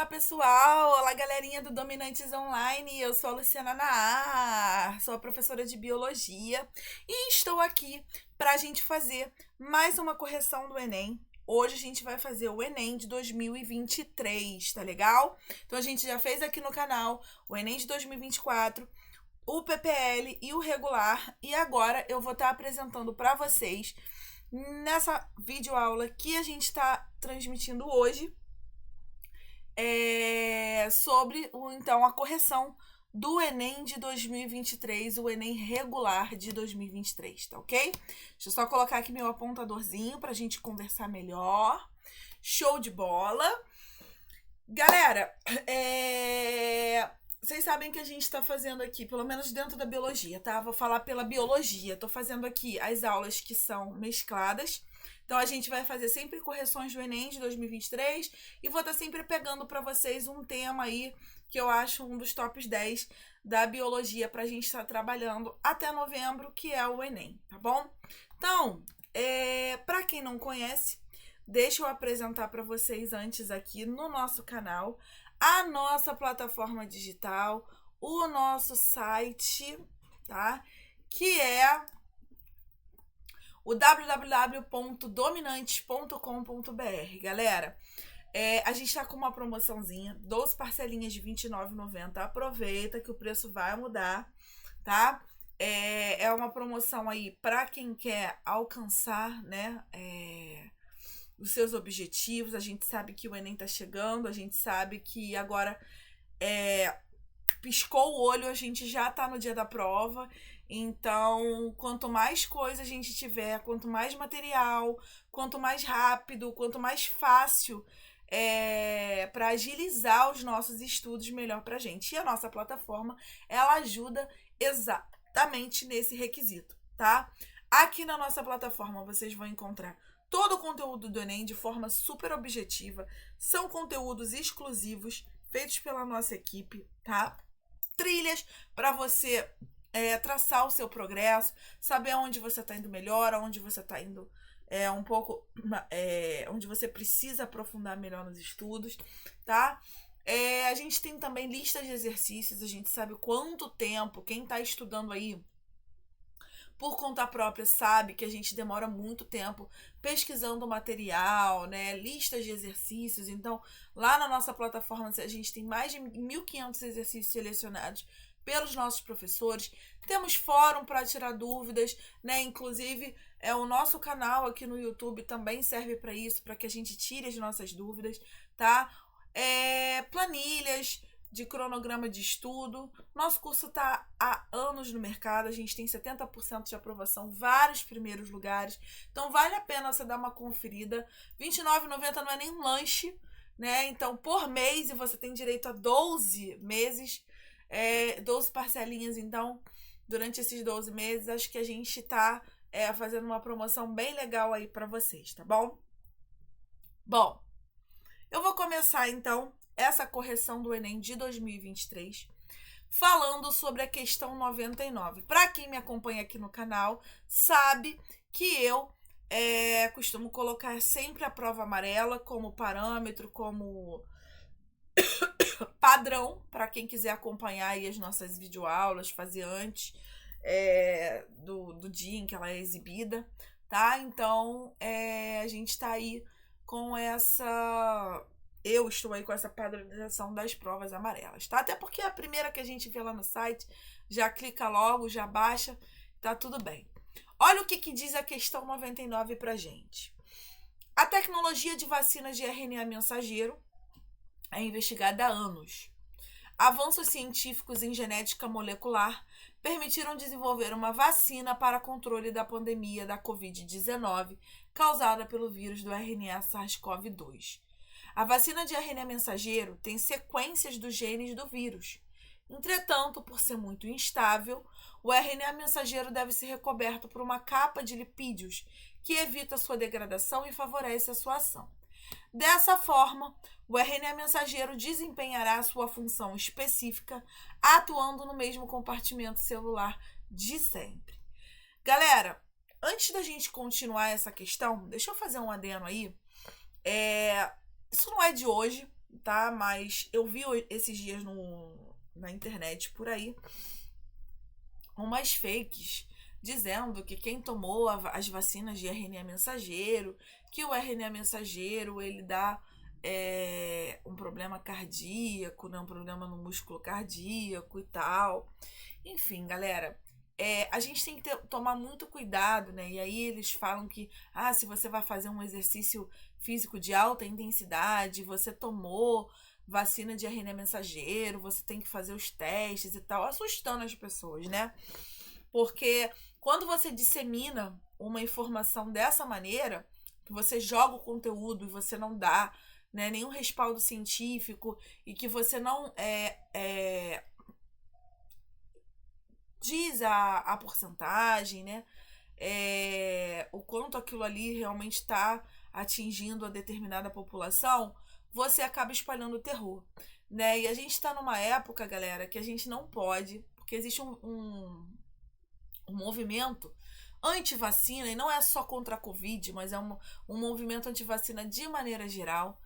Olá, pessoal! Olá, galerinha do Dominantes Online. Eu sou a Luciana Naar, sou a professora de Biologia e estou aqui para a gente fazer mais uma correção do Enem. Hoje a gente vai fazer o Enem de 2023, tá legal? Então a gente já fez aqui no canal o Enem de 2024, o PPL e o regular, e agora eu vou estar apresentando para vocês nessa videoaula que a gente está transmitindo hoje sobre então a correção do Enem de 2023, o Enem regular de 2023, tá ok? Deixa eu só colocar aqui meu apontadorzinho pra gente conversar melhor. Show de bola! Galera, vocês sabem que a gente tá fazendo aqui, pelo menos dentro da biologia, tá? Vou falar pela biologia. Tô fazendo aqui as aulas que são mescladas. Então, a gente vai fazer sempre correções do Enem de 2023 e vou estar sempre pegando para vocês um tema aí que eu acho um dos tops 10 da biologia para a gente estar trabalhando até novembro, que é o Enem, tá bom? Então, para quem não conhece, deixa eu apresentar para vocês antes aqui no nosso canal a nossa plataforma digital, o nosso site, tá? Que é o www.dominantes.com.br. Galera, a gente tá com uma promoçãozinha, 12 parcelinhas de R$ 29,90. Aproveita que o preço vai mudar, tá? É uma promoção aí para quem quer alcançar, né, os seus objetivos. A gente sabe que o Enem tá chegando, a gente sabe que agora piscou o olho, a gente já tá no dia da prova. Então, quanto mais coisa a gente tiver, quanto mais material, quanto mais rápido, quanto mais fácil para agilizar os nossos estudos, melhor pra gente. E a nossa plataforma, ela ajuda exatamente nesse requisito, tá? Aqui na nossa plataforma, vocês vão encontrar todo o conteúdo do Enem de forma super objetiva. São conteúdos exclusivos, feitos pela nossa equipe, tá? Trilhas para você traçar o seu progresso, saber onde você está indo melhor, onde você está indo um pouco, onde você precisa aprofundar melhor nos estudos, tá? A gente tem também listas de exercícios, a gente sabe quanto tempo, quem está estudando aí por conta própria sabe que a gente demora muito tempo pesquisando material, né? Listas de exercícios. Então, lá na nossa plataforma, a gente tem mais de 1.500 exercícios selecionados pelos nossos professores. Temos fórum para tirar dúvidas, né? Inclusive, o nosso canal aqui no YouTube também serve para isso, para que a gente tire as nossas dúvidas, tá? Planilhas de cronograma de estudo. Nosso curso está há anos no mercado, a gente tem 70% de aprovação, vários primeiros lugares. Então, vale a pena você dar uma conferida. R$ 29,90 não é nem um lanche, né? Então, por mês, e você tem direito a 12 meses, 12 parcelinhas. Então, durante esses 12 meses, acho que a gente está fazendo uma promoção bem legal aí para vocês, tá bom? Bom, eu vou começar, então, essa correção do Enem de 2023, falando sobre a questão 99. Para quem me acompanha aqui no canal, sabe que eu costumo colocar sempre a prova amarela como parâmetro, como padrão, para quem quiser acompanhar aí as nossas videoaulas, fazer antes do dia em que ela é exibida, tá? Então, a gente tá aí com essa... Eu estou aí com essa padronização das provas amarelas, tá? Até porque a primeira que a gente vê lá no site, já clica logo, já baixa, tá tudo bem. Olha o que diz a questão 99 pra gente. A tecnologia de vacinas de RNA mensageiro é investigada há anos. Avanços científicos em genética molecular permitiram desenvolver uma vacina para controle da pandemia da Covid-19 causada pelo vírus do RNA SARS-CoV-2. A vacina de RNA mensageiro tem sequências dos genes do vírus. Entretanto, por ser muito instável, o RNA mensageiro deve ser recoberto por uma capa de lipídios que evita sua degradação e favorece a sua ação. Dessa forma, o RNA mensageiro desempenhará sua função específica, atuando no mesmo compartimento celular de sempre. Galera, antes da gente continuar essa questão, deixa eu fazer um adendo aí. Isso não é de hoje, tá? Mas eu vi esses dias na internet por aí umas fakes dizendo que quem tomou as vacinas de RNA mensageiro, que o RNA mensageiro ele dá um problema cardíaco, né? Um problema no músculo cardíaco e tal. Enfim, galera, a gente tem que tomar muito cuidado, né? E aí eles falam que, se você vai fazer um exercício físico de alta intensidade, você tomou vacina de RNA mensageiro, você tem que fazer os testes e tal, assustando as pessoas, né? Porque quando você dissemina uma informação dessa maneira, que você joga o conteúdo e você não dá, né, nenhum respaldo científico e que você não diz a porcentagem, né? O quanto aquilo ali realmente está atingindo a determinada população, você acaba espalhando o terror, né? E a gente está numa época, galera, que a gente não pode, porque existe um movimento anti-vacina, e não é só contra a Covid, mas é um movimento anti-vacina de maneira geral.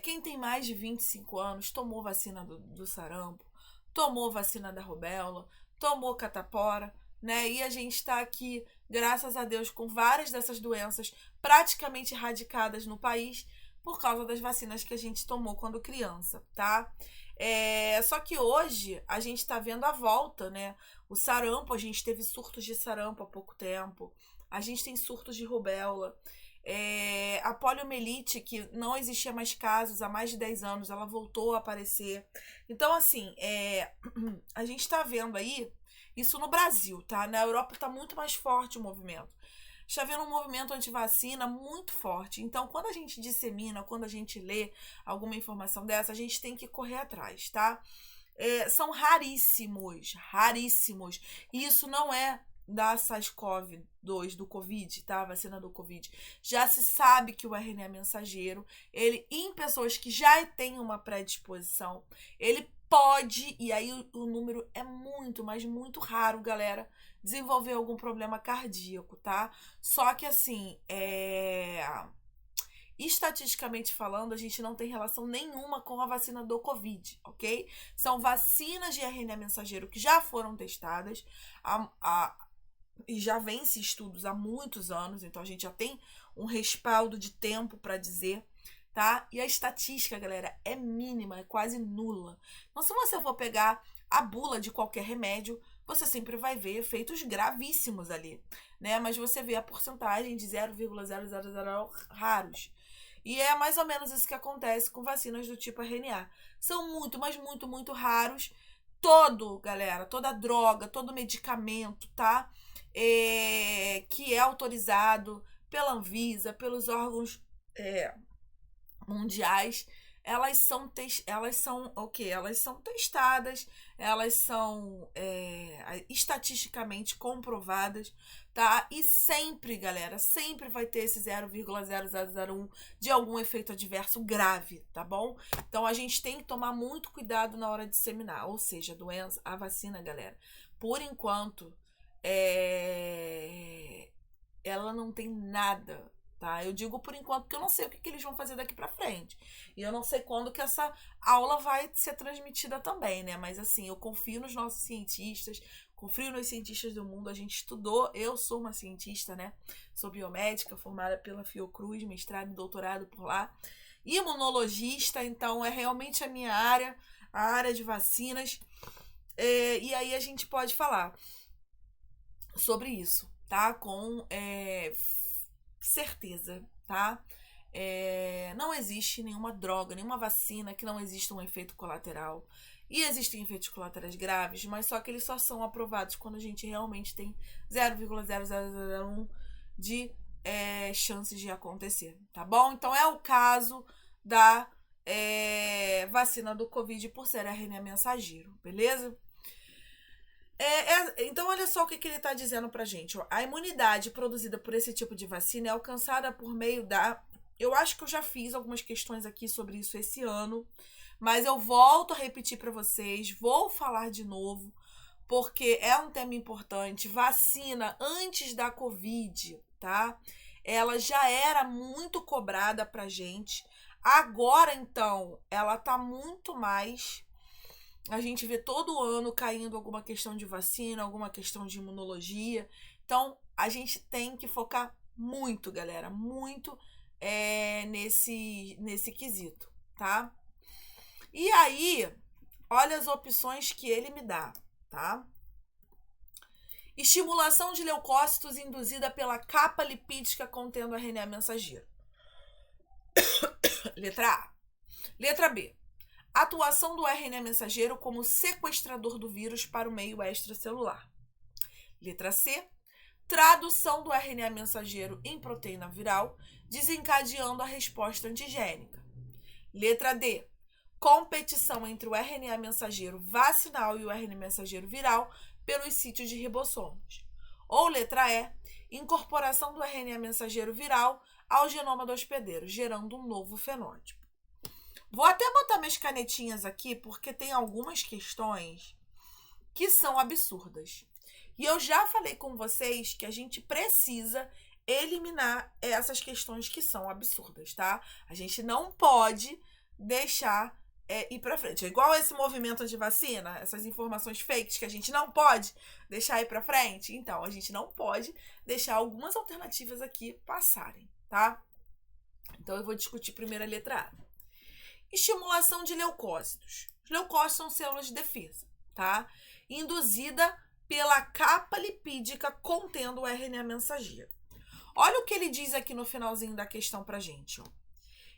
Quem tem mais de 25 anos tomou vacina do sarampo, tomou vacina da rubéola, tomou catapora, né? E a gente está aqui, graças a Deus, com várias dessas doenças praticamente erradicadas no país por causa das vacinas que a gente tomou quando criança, tá? Só que hoje a gente está vendo a volta, né? O sarampo, a gente teve surtos de sarampo há pouco tempo, a gente tem surtos de rubéola. A poliomielite, que não existia mais casos há mais de 10 anos, ela voltou a aparecer. Então, assim, a gente tá vendo aí isso no Brasil, tá? Na Europa tá muito mais forte o movimento. Está vendo um movimento anti-vacina muito forte. Então, quando a gente dissemina, quando a gente lê alguma informação dessa, a gente tem que correr atrás, tá? São raríssimos, raríssimos. E isso não é da SARS-CoV-2, do Covid, tá? A vacina do Covid. Já se sabe que o RNA mensageiro, ele, em pessoas que já têm uma predisposição, ele pode, e aí o número é muito, mas muito raro, galera, desenvolver algum problema cardíaco, tá? Só que, assim, estatisticamente falando, a gente não tem relação nenhuma com a vacina do Covid, ok? São vacinas de RNA mensageiro que já foram testadas, e já vence estudos há muitos anos, então a gente já tem um respaldo de tempo para dizer, tá? E a estatística, galera, é mínima, é quase nula. Então, se você for pegar a bula de qualquer remédio, você sempre vai ver efeitos gravíssimos ali, né? Mas você vê a porcentagem de 0,000 raros. E é mais ou menos isso que acontece com vacinas do tipo RNA. São muito, mas muito, muito raros. Toda droga, todo medicamento, tá? Que é autorizado pela Anvisa, pelos órgãos mundiais, elas são o quê? Elas são testadas, elas são estatisticamente comprovadas, tá? E sempre, galera, sempre vai ter esse 0,0001 de algum efeito adverso grave, tá bom? Então a gente tem que tomar muito cuidado na hora de disseminar, ou seja, a vacina, galera, por enquanto, ela não tem nada, tá? Eu digo por enquanto porque eu não sei o que eles vão fazer daqui pra frente. E eu não sei quando que essa aula vai ser transmitida também, né? Mas assim, eu confio nos nossos cientistas, confio nos cientistas do mundo. A gente estudou, eu sou uma cientista, né? Sou biomédica, formada pela Fiocruz, mestrado e doutorado por lá. Imunologista, então é realmente a minha área, a área de vacinas. E aí a gente pode falar sobre isso, tá? Com certeza, tá? Não existe nenhuma droga, nenhuma vacina que não exista um efeito colateral. E existem efeitos colaterais graves, mas só que eles só são aprovados quando a gente realmente tem 0,0001 de chances de acontecer, tá bom? Então é o caso da vacina do Covid por ser RNA mensageiro, beleza? Então, olha só o que ele está dizendo pra gente. Ó. A imunidade produzida por esse tipo de vacina é alcançada por meio da... Eu acho que eu já fiz algumas questões aqui sobre isso esse ano, mas eu volto a repetir para vocês, vou falar de novo, porque é um tema importante. Vacina antes da Covid, tá? Ela já era muito cobrada pra gente. Agora, então, ela tá muito mais... A gente vê todo ano caindo alguma questão de vacina, alguma questão de imunologia. Então, a gente tem que focar muito, galera, muito nesse quesito, tá? E aí, olha as opções que ele me dá, tá? Estimulação de leucócitos induzida pela capa lipídica contendo RNA mensageiro. Letra A. Letra B. Atuação do RNA mensageiro como sequestrador do vírus para o meio extracelular. Letra C. Tradução do RNA mensageiro em proteína viral, desencadeando a resposta antigênica. Letra D. Competição entre o RNA mensageiro vacinal e o RNA mensageiro viral pelos sítios de ribossomos. Ou letra E. Incorporação do RNA mensageiro viral ao genoma do hospedeiro, gerando um novo fenótipo. Vou até botar minhas canetinhas aqui, porque tem algumas questões que são absurdas. E eu já falei com vocês que a gente precisa eliminar essas questões que são absurdas, tá? A gente não pode deixar ir pra frente. É igual esse movimento de vacina, essas informações fakes que a gente não pode deixar ir pra frente. Então, a gente não pode deixar algumas alternativas aqui passarem, tá? Então, eu vou discutir primeiro a letra A. Estimulação de leucócitos. Os leucócitos são células de defesa, tá? Induzida pela capa lipídica contendo o RNA mensageiro. Olha o que ele diz aqui no finalzinho da questão pra gente, ó.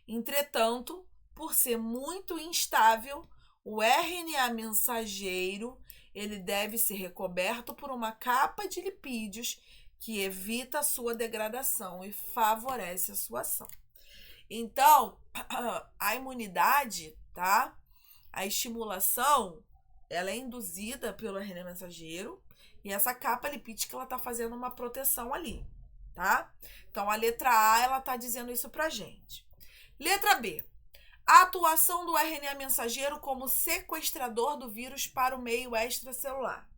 Entretanto, por ser muito instável, o RNA mensageiro, ele deve ser recoberto por uma capa de lipídios que evita a sua degradação e favorece a sua ação. Então, a imunidade, tá? A estimulação, ela é induzida pelo RNA mensageiro e essa capa lipídica, ela tá fazendo uma proteção ali, tá? Então, a letra A, ela tá dizendo isso pra gente. Letra B. A atuação do RNA mensageiro como sequestrador do vírus para o meio extracelular.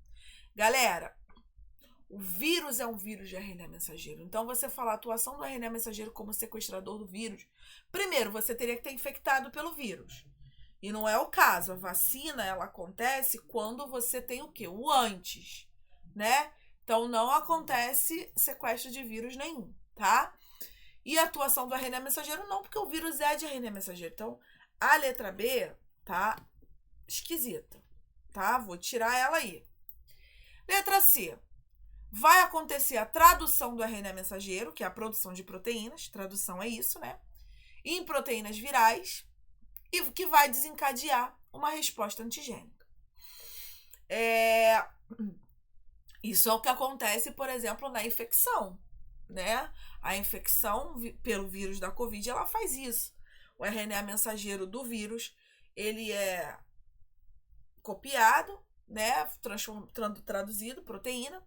Galera, o vírus é um vírus de RNA mensageiro. Então, você falar atuação do RNA mensageiro como sequestrador do vírus, primeiro, você teria que ter infectado pelo vírus. E não é o caso. A vacina, ela acontece quando você tem o quê? O antes, né? Então, não acontece sequestro de vírus nenhum, tá? E a atuação do RNA mensageiro não, porque o vírus é de RNA mensageiro. Então, a letra B tá esquisita, tá? Vou tirar ela aí. Letra C. Vai acontecer a tradução do RNA mensageiro, que é a produção de proteínas. Tradução é isso, né? Em proteínas virais, e que vai desencadear uma resposta antigênica. Isso é o que acontece, por exemplo, na infecção, né? A infecção pelo vírus da Covid, ela faz isso. O RNA mensageiro do vírus, ele é copiado, né? Traduzido, proteína.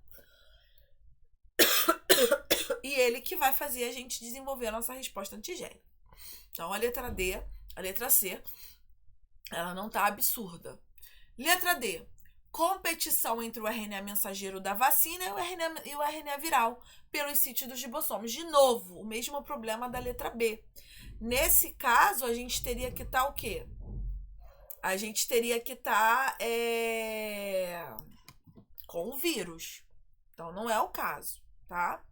E ele que vai fazer a gente desenvolver a nossa resposta antigênica. Então, a letra D, a letra C, ela não tá absurda. Letra D. Competição entre o RNA mensageiro da vacina e o RNA viral pelos sítios dos ribossomos. De novo, o mesmo problema da letra B. Nesse caso, a gente teria que estar o quê? A gente teria que estar com o vírus. Então, não é o caso, tá?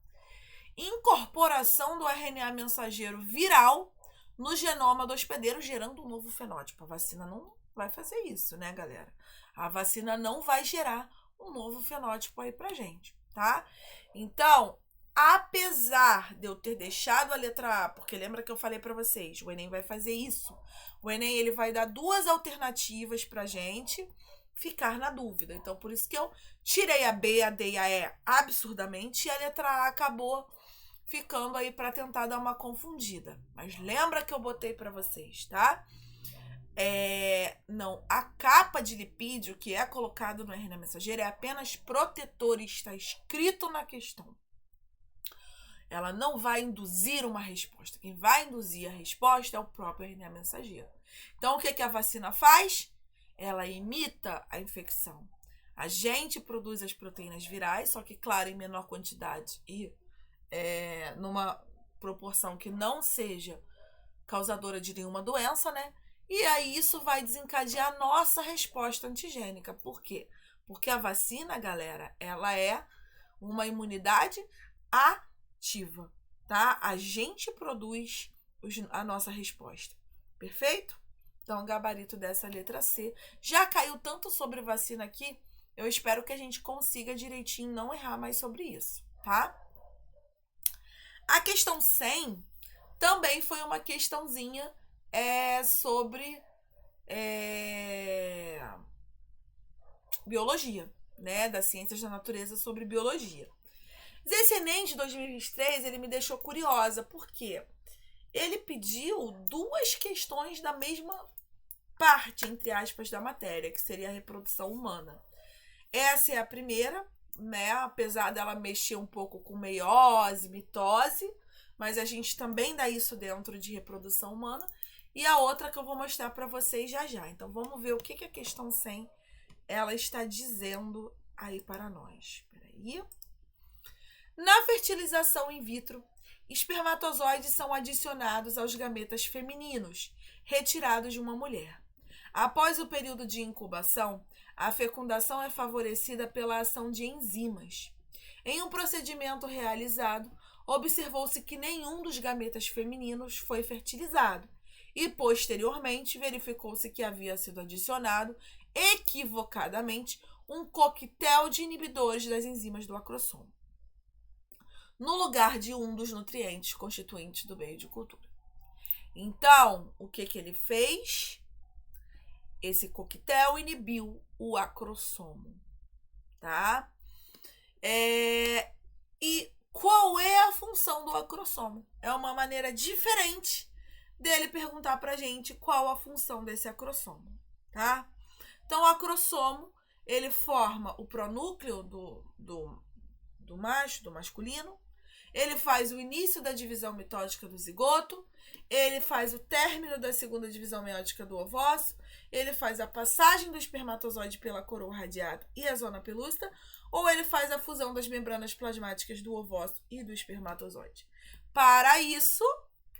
Incorporação do RNA mensageiro viral no genoma do hospedeiro, gerando um novo fenótipo. A vacina não vai fazer isso, né, galera? A vacina não vai gerar um novo fenótipo aí pra gente, tá? Então, apesar de eu ter deixado a letra A, porque lembra que eu falei pra vocês, o Enem vai fazer isso. O Enem, ele vai dar duas alternativas pra gente ficar na dúvida. Então, por isso que eu tirei a B, a D e a E absurdamente, e a letra A acabou ficando aí para tentar dar uma confundida. Mas lembra que eu botei para vocês, tá? Não, a capa de lipídio que é colocado no RNA mensageiro é apenas protetor, está escrito na questão. Ela não vai induzir uma resposta. Quem vai induzir a resposta é o próprio RNA mensageiro. Então, o que a vacina faz? Ela imita a infecção. A gente produz as proteínas virais, só que, claro, em menor quantidade e numa proporção que não seja causadora de nenhuma doença, né? E aí isso vai desencadear a nossa resposta antigênica. Por quê? Porque a vacina, galera, ela é uma imunidade ativa, tá? A gente produz a nossa resposta. Perfeito? Então, o gabarito dessa letra C. Já caiu tanto sobre vacina aqui, eu espero que a gente consiga direitinho não errar mais sobre isso, tá? A questão 100 também foi uma questãozinha sobre biologia, né? Das ciências da natureza sobre biologia. Esse Enem de 2023, ele me deixou curiosa, porque ele pediu 2 questões da mesma parte, entre aspas, da matéria, que seria a reprodução humana. Essa é a primeira, né? Apesar dela mexer um pouco com meiose, mitose, mas a gente também dá isso dentro de reprodução humana. E a outra que eu vou mostrar para vocês já já. Então, vamos ver o que a questão 100 ela está dizendo aí para nós. Peraí. Na fertilização in vitro, espermatozoides são adicionados aos gametas femininos, retirados de uma mulher. Após o período de incubação, a fecundação é favorecida pela ação de enzimas. Em um procedimento realizado, observou-se que nenhum dos gametas femininos foi fertilizado e, posteriormente, verificou-se que havia sido adicionado, equivocadamente, um coquetel de inibidores das enzimas do acrossomo, no lugar de um dos nutrientes constituintes do meio de cultura. Então, o que ele fez? Esse coquetel inibiu o acrossomo, tá? E qual é a função do acrossomo? É uma maneira diferente dele perguntar pra gente qual a função desse acrossomo, tá? Então, o acrossomo, ele forma o pronúcleo do macho, do masculino. Ele faz o início da divisão mitótica do zigoto. Ele faz o término da segunda divisão meiótica do ovócito. Ele faz a passagem do espermatozoide pela coroa radiata e a zona pelúcida. Ou ele faz a fusão das membranas plasmáticas do ovócito e do espermatozoide. Para isso,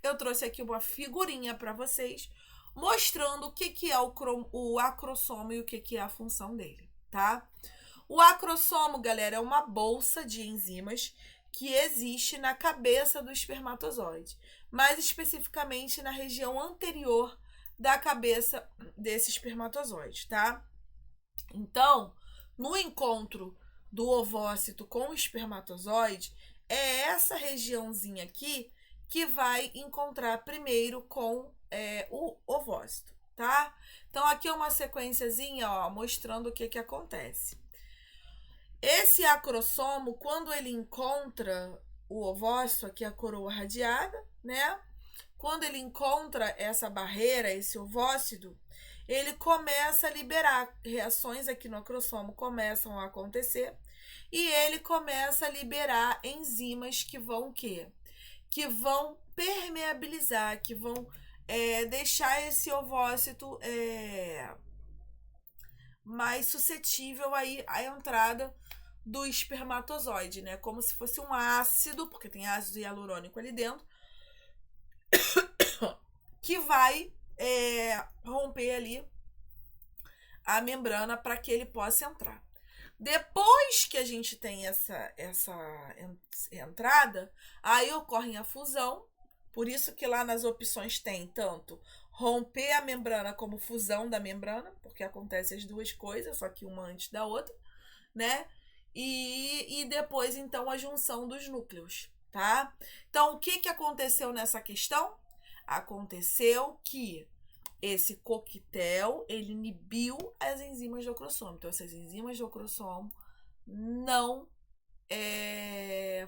eu trouxe aqui uma figurinha para vocês, mostrando o que é o acrossomo e o que é a função dele, tá? O acrossomo, galera, é uma bolsa de enzimas que existe na cabeça do espermatozoide, mais especificamente na região anterior da cabeça desse espermatozoide, tá? Então, no encontro do ovócito com o espermatozoide, é essa regiãozinha aqui que vai encontrar primeiro com o ovócito, tá? Então, aqui é uma sequenciazinha, ó, mostrando o que acontece. Esse acrossomo, quando ele encontra o ovócito, aqui a coroa radiada, né? Quando ele encontra essa barreira, esse ovócito, ele começa a liberar reações aqui no acrossomo, começam a acontecer, e ele começa a liberar enzimas que vão o quê? Que vão permeabilizar, que vão deixar esse ovócito mais suscetível aí à entrada do espermatozoide, né? Como se fosse um ácido, porque tem ácido hialurônico ali dentro, que vai romper ali a membrana para que ele possa entrar. Depois que a gente tem essa entrada, aí ocorre a fusão. Por isso que lá nas opções tem tanto romper a membrana como fusão da membrana, porque acontece as duas coisas, só que uma antes da outra, né? E depois, então, a junção dos núcleos, tá? Então, o que aconteceu nessa questão? Aconteceu que esse coquetel, ele inibiu as enzimas do acrossomo. Então, essas enzimas do acrossomo não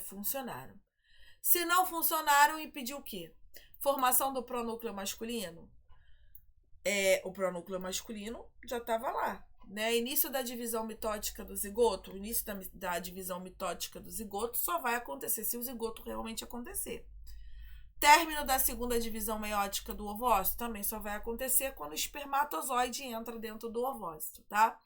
funcionaram. Se não funcionaram, impediu o quê? Formação do pronúcleo masculino. O pronúcleo masculino já estava lá, né? Início da divisão mitótica do zigoto. O início da divisão mitótica do zigoto só vai acontecer se o zigoto realmente acontecer. Término da segunda divisão meiótica do ovócito também só vai acontecer quando o espermatozoide entra dentro do ovócito, tá?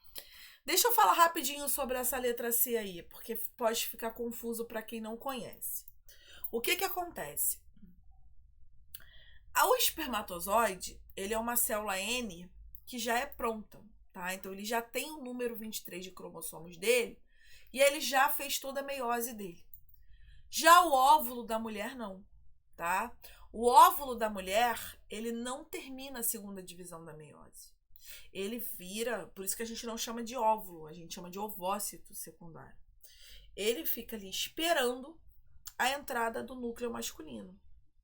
Deixa eu falar rapidinho sobre essa letra C aí, porque pode ficar confuso para quem não conhece. O que acontece? O espermatozoide, ele é uma célula N que já é pronta, tá? Então, ele já tem o número 23 de cromossomos dele e ele já fez toda a meiose dele. Já o óvulo da mulher, não, tá? O óvulo da mulher, ele não termina a segunda divisão da meiose. Ele vira, por isso que a gente não chama de óvulo, a gente chama de ovócito secundário. Ele fica ali esperando a entrada do núcleo masculino,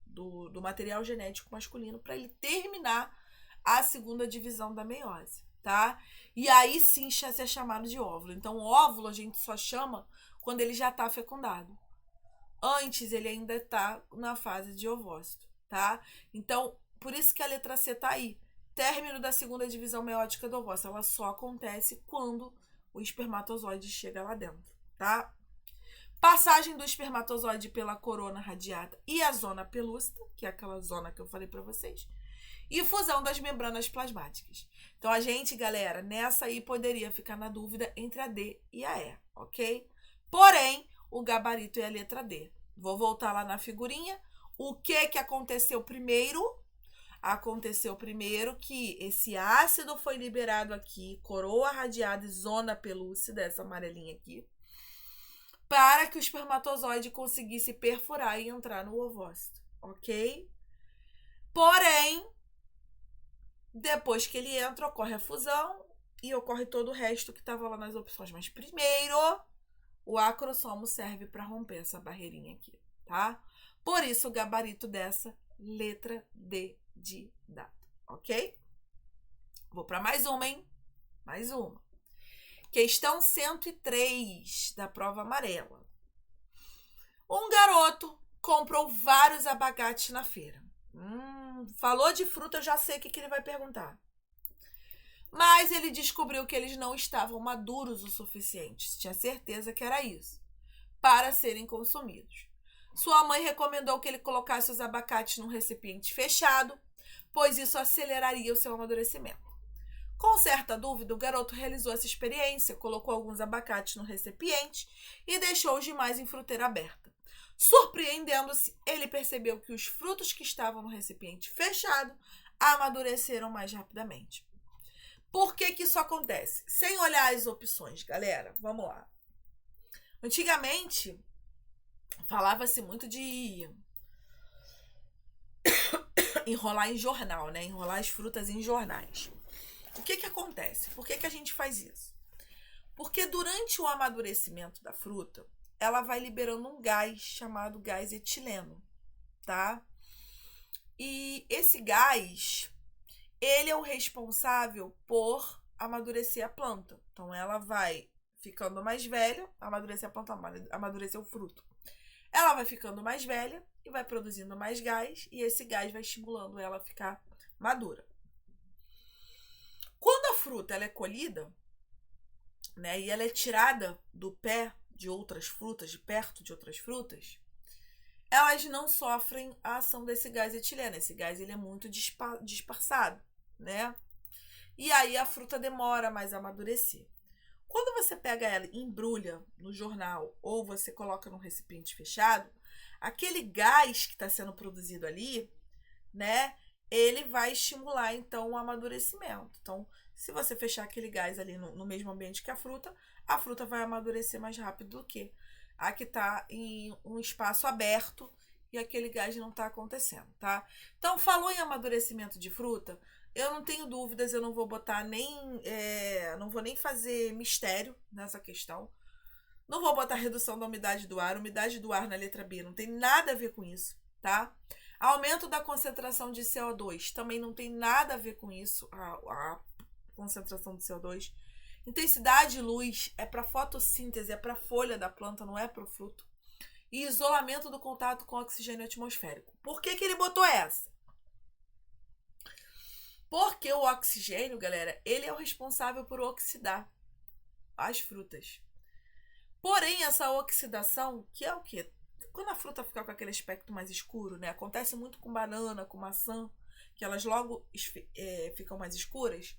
do material genético masculino, para ele terminar a segunda divisão da meiose, tá? E aí sim é chamado de óvulo. Então, o óvulo a gente só chama quando ele já está fecundado. Antes, ele ainda está na fase de ovócito, tá? Então, por isso que a letra C está aí. Término da segunda divisão meiótica do ovócito. Ela só acontece quando o espermatozoide chega lá dentro, tá? Passagem do espermatozoide pela corona radiata e a zona pelúcida, que é aquela zona que eu falei para vocês, e fusão das membranas plasmáticas. Então, a gente, galera, nessa aí poderia ficar na dúvida entre a D e a E, ok? Porém, o gabarito é a letra D. Vou voltar lá na figurinha. O que aconteceu primeiro? Aconteceu primeiro que esse ácido foi liberado aqui, coroa radiada e zona pelúcida, essa amarelinha aqui, para que o espermatozoide conseguisse perfurar e entrar no ovócito, ok? Porém, depois que ele entra, ocorre a fusão e ocorre todo o resto que estava lá nas opções. Mas primeiro, o acrossomo serve para romper essa barreirinha aqui, tá? Por isso, o gabarito dessa letra D de dado, ok? Vou para mais uma, hein? Mais uma. Questão 103 da prova amarela. Um garoto comprou vários abacates na feira. Falou de fruta, eu já sei o que ele vai perguntar. Mas ele descobriu que eles não estavam maduros o suficiente, tinha certeza que era isso, para serem consumidos. Sua mãe recomendou que ele colocasse os abacates num recipiente fechado, pois isso aceleraria o seu amadurecimento. Com certa dúvida, o garoto realizou essa experiência, colocou alguns abacates no recipiente e deixou os demais em fruteira aberta. Surpreendendo-se, ele percebeu que os frutos que estavam no recipiente fechado amadureceram mais rapidamente. Por que isso acontece? Sem olhar as opções, galera, vamos lá. Antigamente, falava-se muito de enrolar em jornal, né? Enrolar as frutas em jornais. O que acontece? Por que a gente faz isso? Porque durante o amadurecimento da fruta, ela vai liberando um gás chamado gás etileno, tá? E esse gás, ele é o responsável por amadurecer a planta. Então, ela vai ficando mais velha, amadurecer a planta, amadurecer o fruto. Ela vai ficando mais velha e vai produzindo mais gás, e esse gás vai estimulando ela a ficar madura. Quando a fruta ela é colhida, né, e ela é tirada do pé de outras frutas, de perto de outras frutas, elas não sofrem a ação desse gás etileno. Esse gás ele é muito dispersado, né? E aí a fruta demora mais a amadurecer. Quando você pega ela e embrulha no jornal ou você coloca num recipiente fechado, aquele gás que está sendo produzido ali, né, ele vai estimular então o amadurecimento. Então, se você fechar aquele gás ali no mesmo ambiente que a fruta vai amadurecer mais rápido do que a que está em um espaço aberto e aquele gás não está acontecendo, tá? Então, falou em amadurecimento de fruta, eu não tenho dúvidas, eu não vou botar não vou nem fazer mistério nessa questão. Não vou botar redução da umidade do ar. Umidade do ar na letra B não tem nada a ver com isso, tá? Aumento da concentração de CO2 também não tem nada a ver com isso, a concentração de CO2. Intensidade de luz é para fotossíntese, é para a folha da planta, não é para o fruto. E isolamento do contato com oxigênio atmosférico. Por que ele botou essa? Porque o oxigênio, galera, ele é o responsável por oxidar as frutas. Porém, essa oxidação, que é o quê? Quando a fruta fica com aquele aspecto mais escuro, né? Acontece muito com banana, com maçã, que elas logo ficam mais escuras.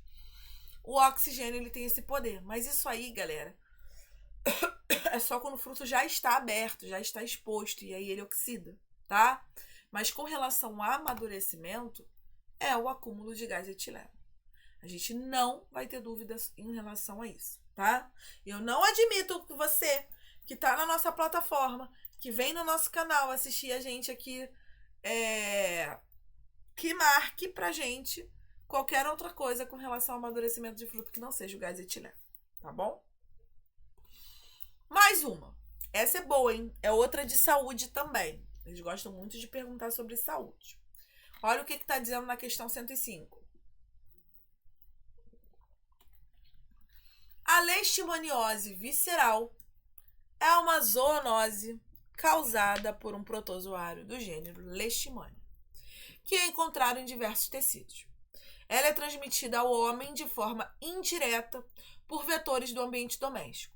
O oxigênio, ele tem esse poder. Mas isso aí, galera, é só quando o fruto já está aberto, já está exposto, e aí ele oxida, tá? Mas com relação ao amadurecimento, é o acúmulo de gás etileno. A gente não vai ter dúvidas em relação a isso, tá? Eu não admito que você que tá na nossa plataforma, que vem no nosso canal assistir a gente aqui, que marque pra gente qualquer outra coisa com relação ao amadurecimento de fruto que não seja o gás etileno, tá bom? Mais uma. Essa é boa, hein? É outra de saúde também. Eles gostam muito de perguntar sobre saúde. Olha o que está dizendo na questão 105. A leishmaniose visceral é uma zoonose causada por um protozoário do gênero Leishmania, que é encontrado em diversos tecidos. Ela é transmitida ao homem de forma indireta por vetores do ambiente doméstico.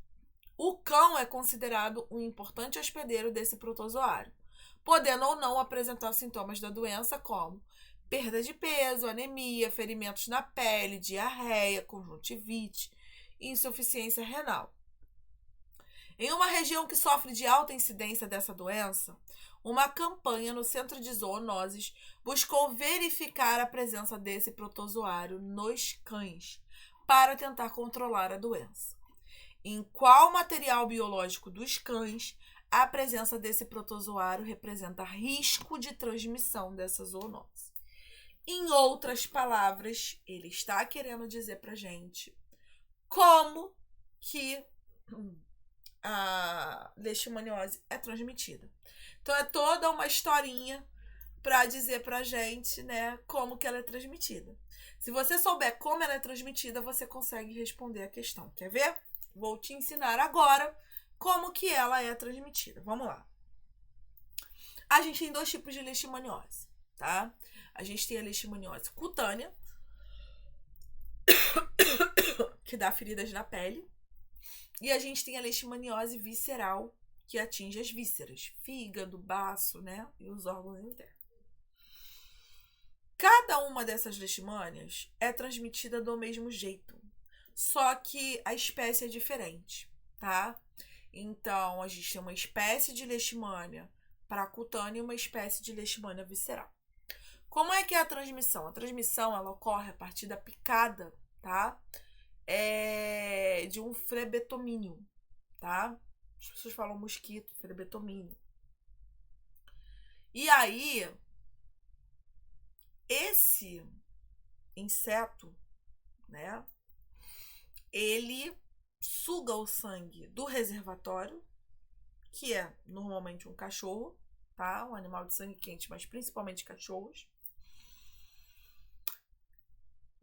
O cão é considerado um importante hospedeiro desse protozoário, podendo ou não apresentar sintomas da doença como perda de peso, anemia, ferimentos na pele, diarreia, conjuntivite e insuficiência renal. Em uma região que sofre de alta incidência dessa doença, uma campanha no Centro de Zoonoses buscou verificar a presença desse protozoário nos cães para tentar controlar a doença. Em qual material biológico dos cães a presença desse protozoário representa risco de transmissão dessa zoonose? Em outras palavras, ele está querendo dizer pra gente como que a leishmaniose é transmitida. Então é toda uma historinha para dizer pra gente, né, como que ela é transmitida. Se você souber como ela é transmitida, você consegue responder a questão. Quer ver? Vou te ensinar agora como que ela é transmitida. Vamos lá. A gente tem dois tipos de leishmaniose, tá? A gente tem a leishmaniose cutânea, que dá feridas na pele. E a gente tem a leishmaniose visceral, que atinge as vísceras, fígado, baço, né? E os órgãos internos. Cada uma dessas leishmanias é transmitida do mesmo jeito, só que a espécie é diferente, tá? Então, a gente tem uma espécie de leishmania para cutânea e uma espécie de leishmania visceral. Como é que é a transmissão? A transmissão, ela ocorre a partir da picada, tá? De um flebetomínio, tá? As pessoas falam mosquito, flebetomínio. E aí, esse inseto, né? Ele suga o sangue do reservatório, que é normalmente um cachorro, tá? Um animal de sangue quente, mas principalmente cachorros.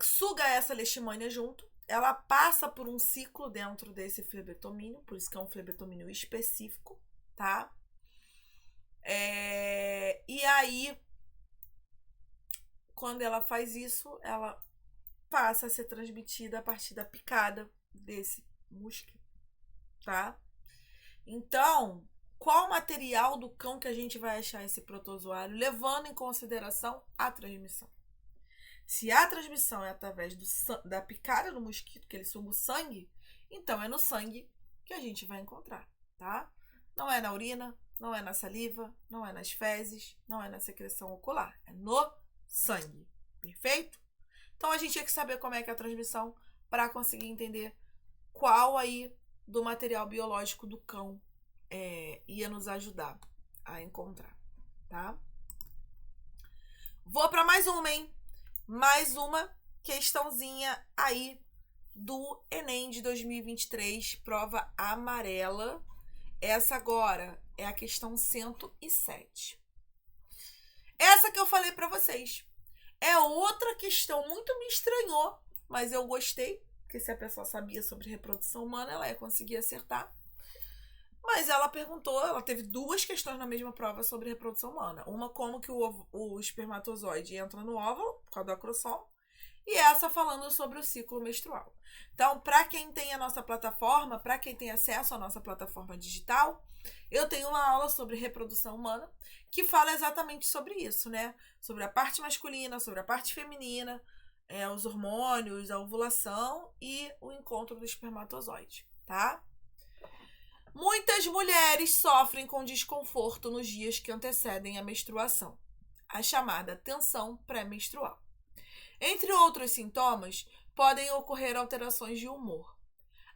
Suga essa leishmania junto. Ela passa por um ciclo dentro desse flebetomínio, por isso que é um flebetomínio específico, tá? E aí, quando ela faz isso, ela passa a ser transmitida a partir da picada desse mosquito, tá? Então, qual material do cão que a gente vai achar esse protozoário, levando em consideração a transmissão? Se a transmissão é através da picada do mosquito, que ele suga o sangue, então é no sangue que a gente vai encontrar, tá? Não é na urina, não é na saliva, não é nas fezes, não é na secreção ocular. É no sangue, perfeito? Então a gente tinha que saber como é que é a transmissão para conseguir entender qual aí do material biológico do cão ia nos ajudar a encontrar, tá? Vou para mais uma, hein? Mais uma questãozinha aí do Enem de 2023, prova amarela. Essa agora é a questão 107. Essa que eu falei para vocês. É outra questão, muito me estranhou, mas eu gostei, porque se a pessoa sabia sobre reprodução humana, ela ia conseguir acertar. Mas ela perguntou, ela teve duas questões na mesma prova sobre reprodução humana. Uma, como que o espermatozoide entra no óvulo, por causa do acrossom, e essa falando sobre o ciclo menstrual. Então, para quem tem a nossa plataforma, para quem tem acesso à nossa plataforma digital, eu tenho uma aula sobre reprodução humana que fala exatamente sobre isso, né? Sobre a parte masculina, sobre a parte feminina, os hormônios, a ovulação e o encontro do espermatozoide, tá? Muitas mulheres sofrem com desconforto nos dias que antecedem a menstruação. a chamada tensão pré-menstrual. Entre outros sintomas, podem ocorrer alterações de humor.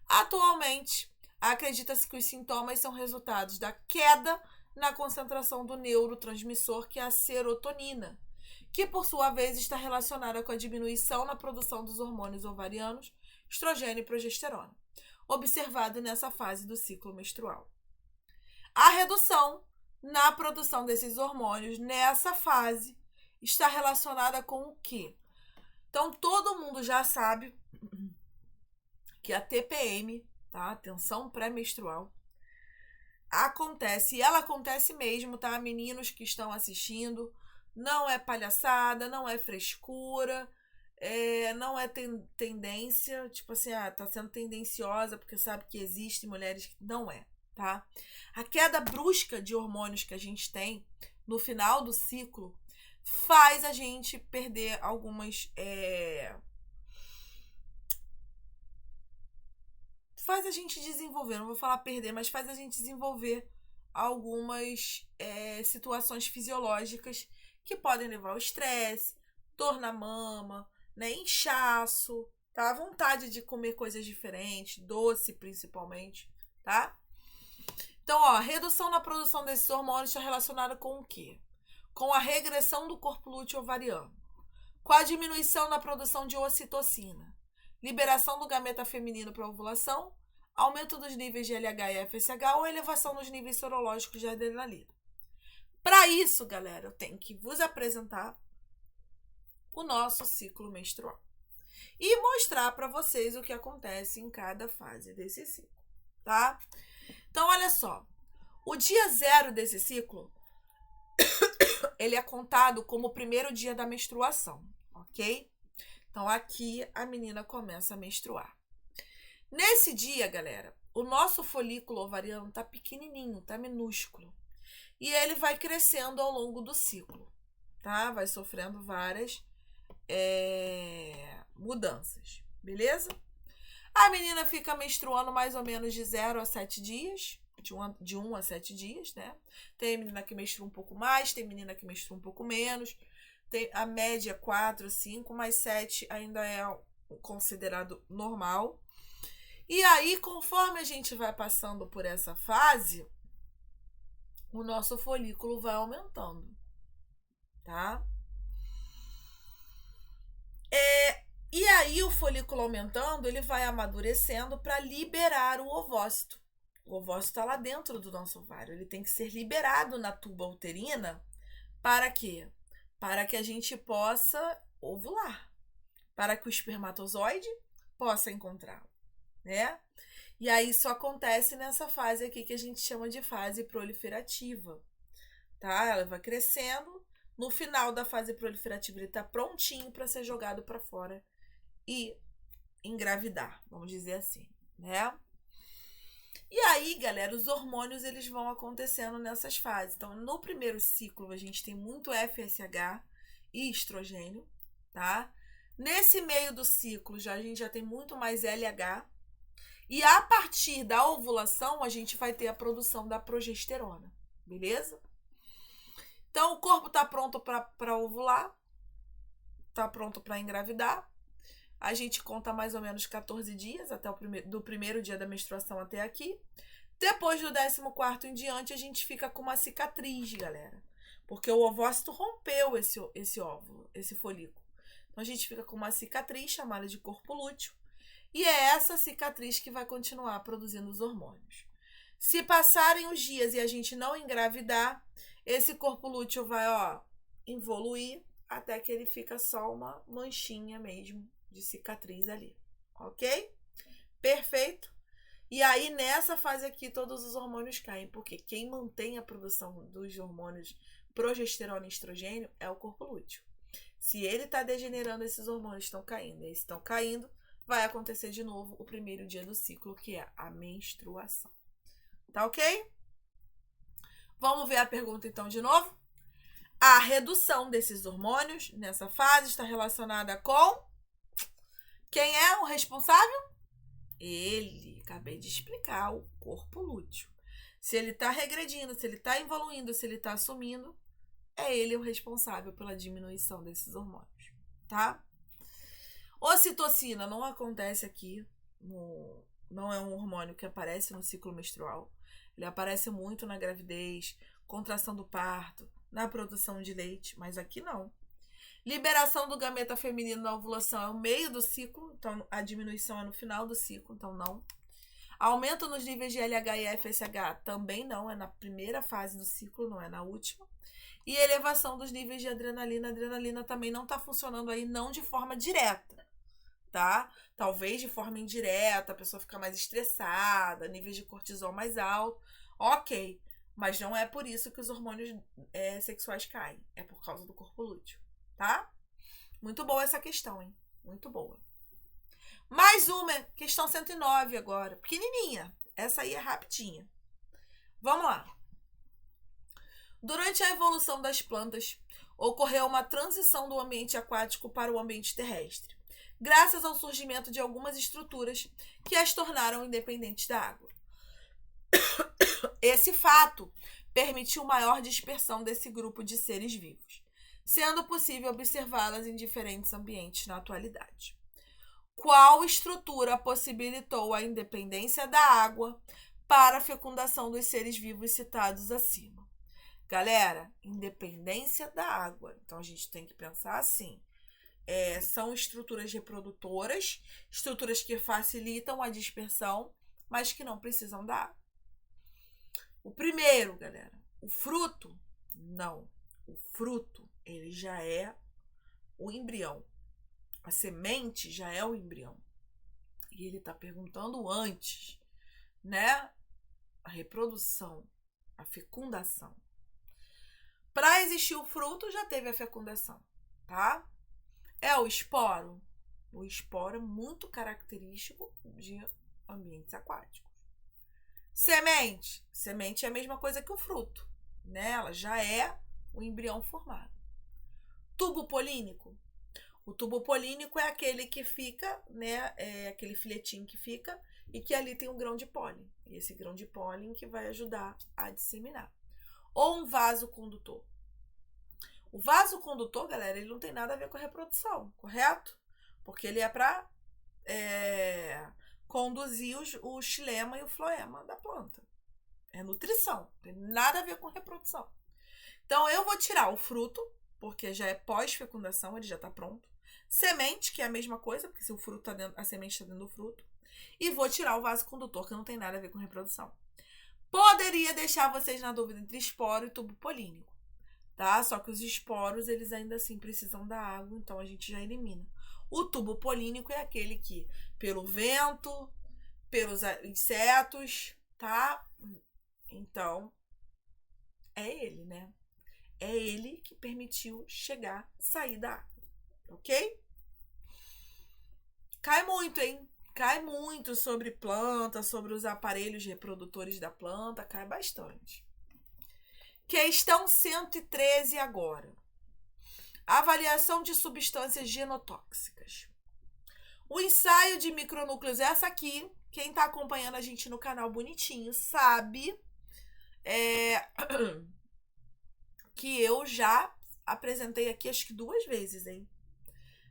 Atualmente, acredita-se que os sintomas são resultados da queda na concentração do neurotransmissor, que é a serotonina, que por sua vez está relacionada com a diminuição na produção dos hormônios ovarianos, estrogênio e progesterona, observado nessa fase do ciclo menstrual. A redução na produção desses hormônios nessa fase está relacionada com o quê? Então, todo mundo já sabe que a TPM, tá? Tensão pré-menstrual, acontece, e ela acontece mesmo, tá? Meninos que estão assistindo, não é palhaçada, não é frescura, não é tendência, tipo assim, tá sendo tendenciosa porque sabe que existem mulheres que não é, tá? A queda brusca de hormônios que a gente tem no final do ciclo faz a gente perder algumas... faz a gente desenvolver, não vou falar perder, mas faz a gente desenvolver algumas situações fisiológicas que podem levar ao estresse, dor na mama, né, inchaço, tá? Vontade de comer coisas diferentes, doce principalmente, tá? Então, ó, redução na produção desses hormônios está relacionada com o quê? Com a regressão do corpo lúteo ovariano, com a diminuição na produção de ocitocina, liberação do gameta feminino para ovulação, aumento dos níveis de LH e FSH ou elevação nos níveis sorológicos de adrenalina. Para isso, galera, eu tenho que vos apresentar o nosso ciclo menstrual e mostrar para vocês o que acontece em cada fase desse ciclo, tá? Então, olha só, o dia 0 desse ciclo, ele é contado como o primeiro dia da menstruação, ok? Então, aqui a menina começa a menstruar. Nesse dia, galera, o nosso folículo ovariano tá pequenininho, tá minúsculo. E ele vai crescendo ao longo do ciclo, tá? Vai sofrendo várias mudanças, beleza? A menina fica menstruando mais ou menos de 0 a 7 dias, de 1 a 7 dias, né? Tem menina que menstrua um pouco mais, tem menina que menstrua um pouco menos. Tem a média 4, 5, mas 7 ainda é considerado normal. E aí, conforme a gente vai passando por essa fase, o nosso folículo vai aumentando, tá? E aí, o folículo aumentando, ele vai amadurecendo para liberar o ovócito. O ovócito está lá dentro do nosso ovário. Ele tem que ser liberado na tuba uterina para quê? Para que a gente possa ovular, para que o espermatozoide possa encontrá-lo, né? E aí isso acontece nessa fase aqui que a gente chama de fase proliferativa, tá? Ela vai crescendo, no final da fase proliferativa ele está prontinho para ser jogado para fora e engravidar, vamos dizer assim, né? E aí, galera, os hormônios eles vão acontecendo nessas fases. Então, no primeiro ciclo, a gente tem muito FSH e estrogênio, tá? Nesse meio do ciclo, a gente já tem muito mais LH. E a partir da ovulação, a gente vai ter a produção da progesterona, beleza? Então, o corpo tá pronto para ovular, tá pronto para engravidar. A gente conta mais ou menos 14 dias, até do primeiro dia da menstruação até aqui. Depois do 14º em diante, a gente fica com uma cicatriz, galera. Porque o ovócito rompeu esse óvulo, esse folículo. Então, a gente fica com uma cicatriz chamada de corpo lúteo. E é essa cicatriz que vai continuar produzindo os hormônios. Se passarem os dias e a gente não engravidar, esse corpo lúteo vai, evoluir até que ele fica só uma manchinha mesmo de cicatriz ali, ok? Perfeito? E aí, nessa fase aqui, todos os hormônios caem, porque quem mantém a produção dos hormônios progesterona e estrogênio é o corpo lúteo. Se ele está degenerando, esses hormônios estão caindo. Eles estão caindo, vai acontecer de novo o primeiro dia do ciclo, que é a menstruação. Tá ok? Vamos ver a pergunta então de novo? A redução desses hormônios nessa fase está relacionada com... Quem é o responsável? Ele, acabei de explicar, o corpo lúteo. Se ele está regredindo, se ele está evoluindo, se ele está sumindo, é ele o responsável pela diminuição desses hormônios, tá? Ocitocina não acontece aqui, não é um hormônio que aparece no ciclo menstrual. Ele aparece muito na gravidez, contração do parto, na produção de leite, mas aqui não. Liberação do gameta feminino na ovulação é o meio do ciclo, então a diminuição é no final do ciclo, então não. Aumento nos níveis de LH e FSH também não, é na primeira fase do ciclo, não é na última. E elevação dos níveis de adrenalina. A adrenalina também não está funcionando aí, não de forma direta, tá? Talvez de forma indireta, a pessoa fica mais estressada, níveis de cortisol mais alto, ok. Mas não é por isso que os hormônios sexuais caem, é por causa do corpo lúteo, tá? Muito boa essa questão, hein? Muito boa. Mais uma, questão 109 agora, pequenininha. Essa aí é rapidinha. Vamos lá. Durante a evolução das plantas, ocorreu uma transição do ambiente aquático para o ambiente terrestre, graças ao surgimento de algumas estruturas que as tornaram independentes da água. Esse fato permitiu maior dispersão desse grupo de seres vivos, sendo possível observá-las em diferentes ambientes na atualidade. Qual estrutura possibilitou a independência da água para a fecundação dos seres vivos citados acima? Galera, independência da água. Então, a gente tem que pensar assim. São estruturas reprodutoras, estruturas que facilitam a dispersão, mas que não precisam da água. O primeiro, galera, o fruto, não. O fruto, ele já é o embrião. A semente já é o embrião. E ele está perguntando antes, né? A reprodução, a fecundação. Para existir o fruto, já teve a fecundação, tá? É o esporo? O esporo é muito característico de ambientes aquáticos. Semente. Semente é a mesma coisa que o fruto, né? Ela já é o embrião formado. Tubo polínico. O tubo polínico é aquele que fica, né? É aquele filetinho que fica e que ali tem um grão de pólen. E esse grão de pólen que vai ajudar a disseminar. Ou um vaso condutor. O vaso condutor, galera, ele não tem nada a ver com a reprodução, correto? Porque ele é para conduzir o xilema e o floema da planta. É nutrição, não tem nada a ver com reprodução. Então, eu vou tirar o fruto, porque já é pós-fecundação, ele já está pronto. Semente, que é a mesma coisa, porque se o fruto tá dentro, a semente está dentro do fruto. E vou tirar o vaso condutor, que não tem nada a ver com reprodução. Poderia deixar vocês na dúvida entre esporo e tubo polínico, tá? Só que os esporos, eles ainda assim precisam da água, então a gente já elimina. O tubo polínico é aquele que, pelo vento, pelos insetos, tá? Então, é ele, né? É ele que permitiu sair da água, ok? Cai muito, hein? Cai muito sobre planta, sobre os aparelhos reprodutores da planta, cai bastante. Questão 113 agora. Avaliação de substâncias genotóxicas. O ensaio de micronúcleos, essa aqui, quem está acompanhando a gente no canal bonitinho, sabe que eu já apresentei aqui acho que 2 vezes, hein?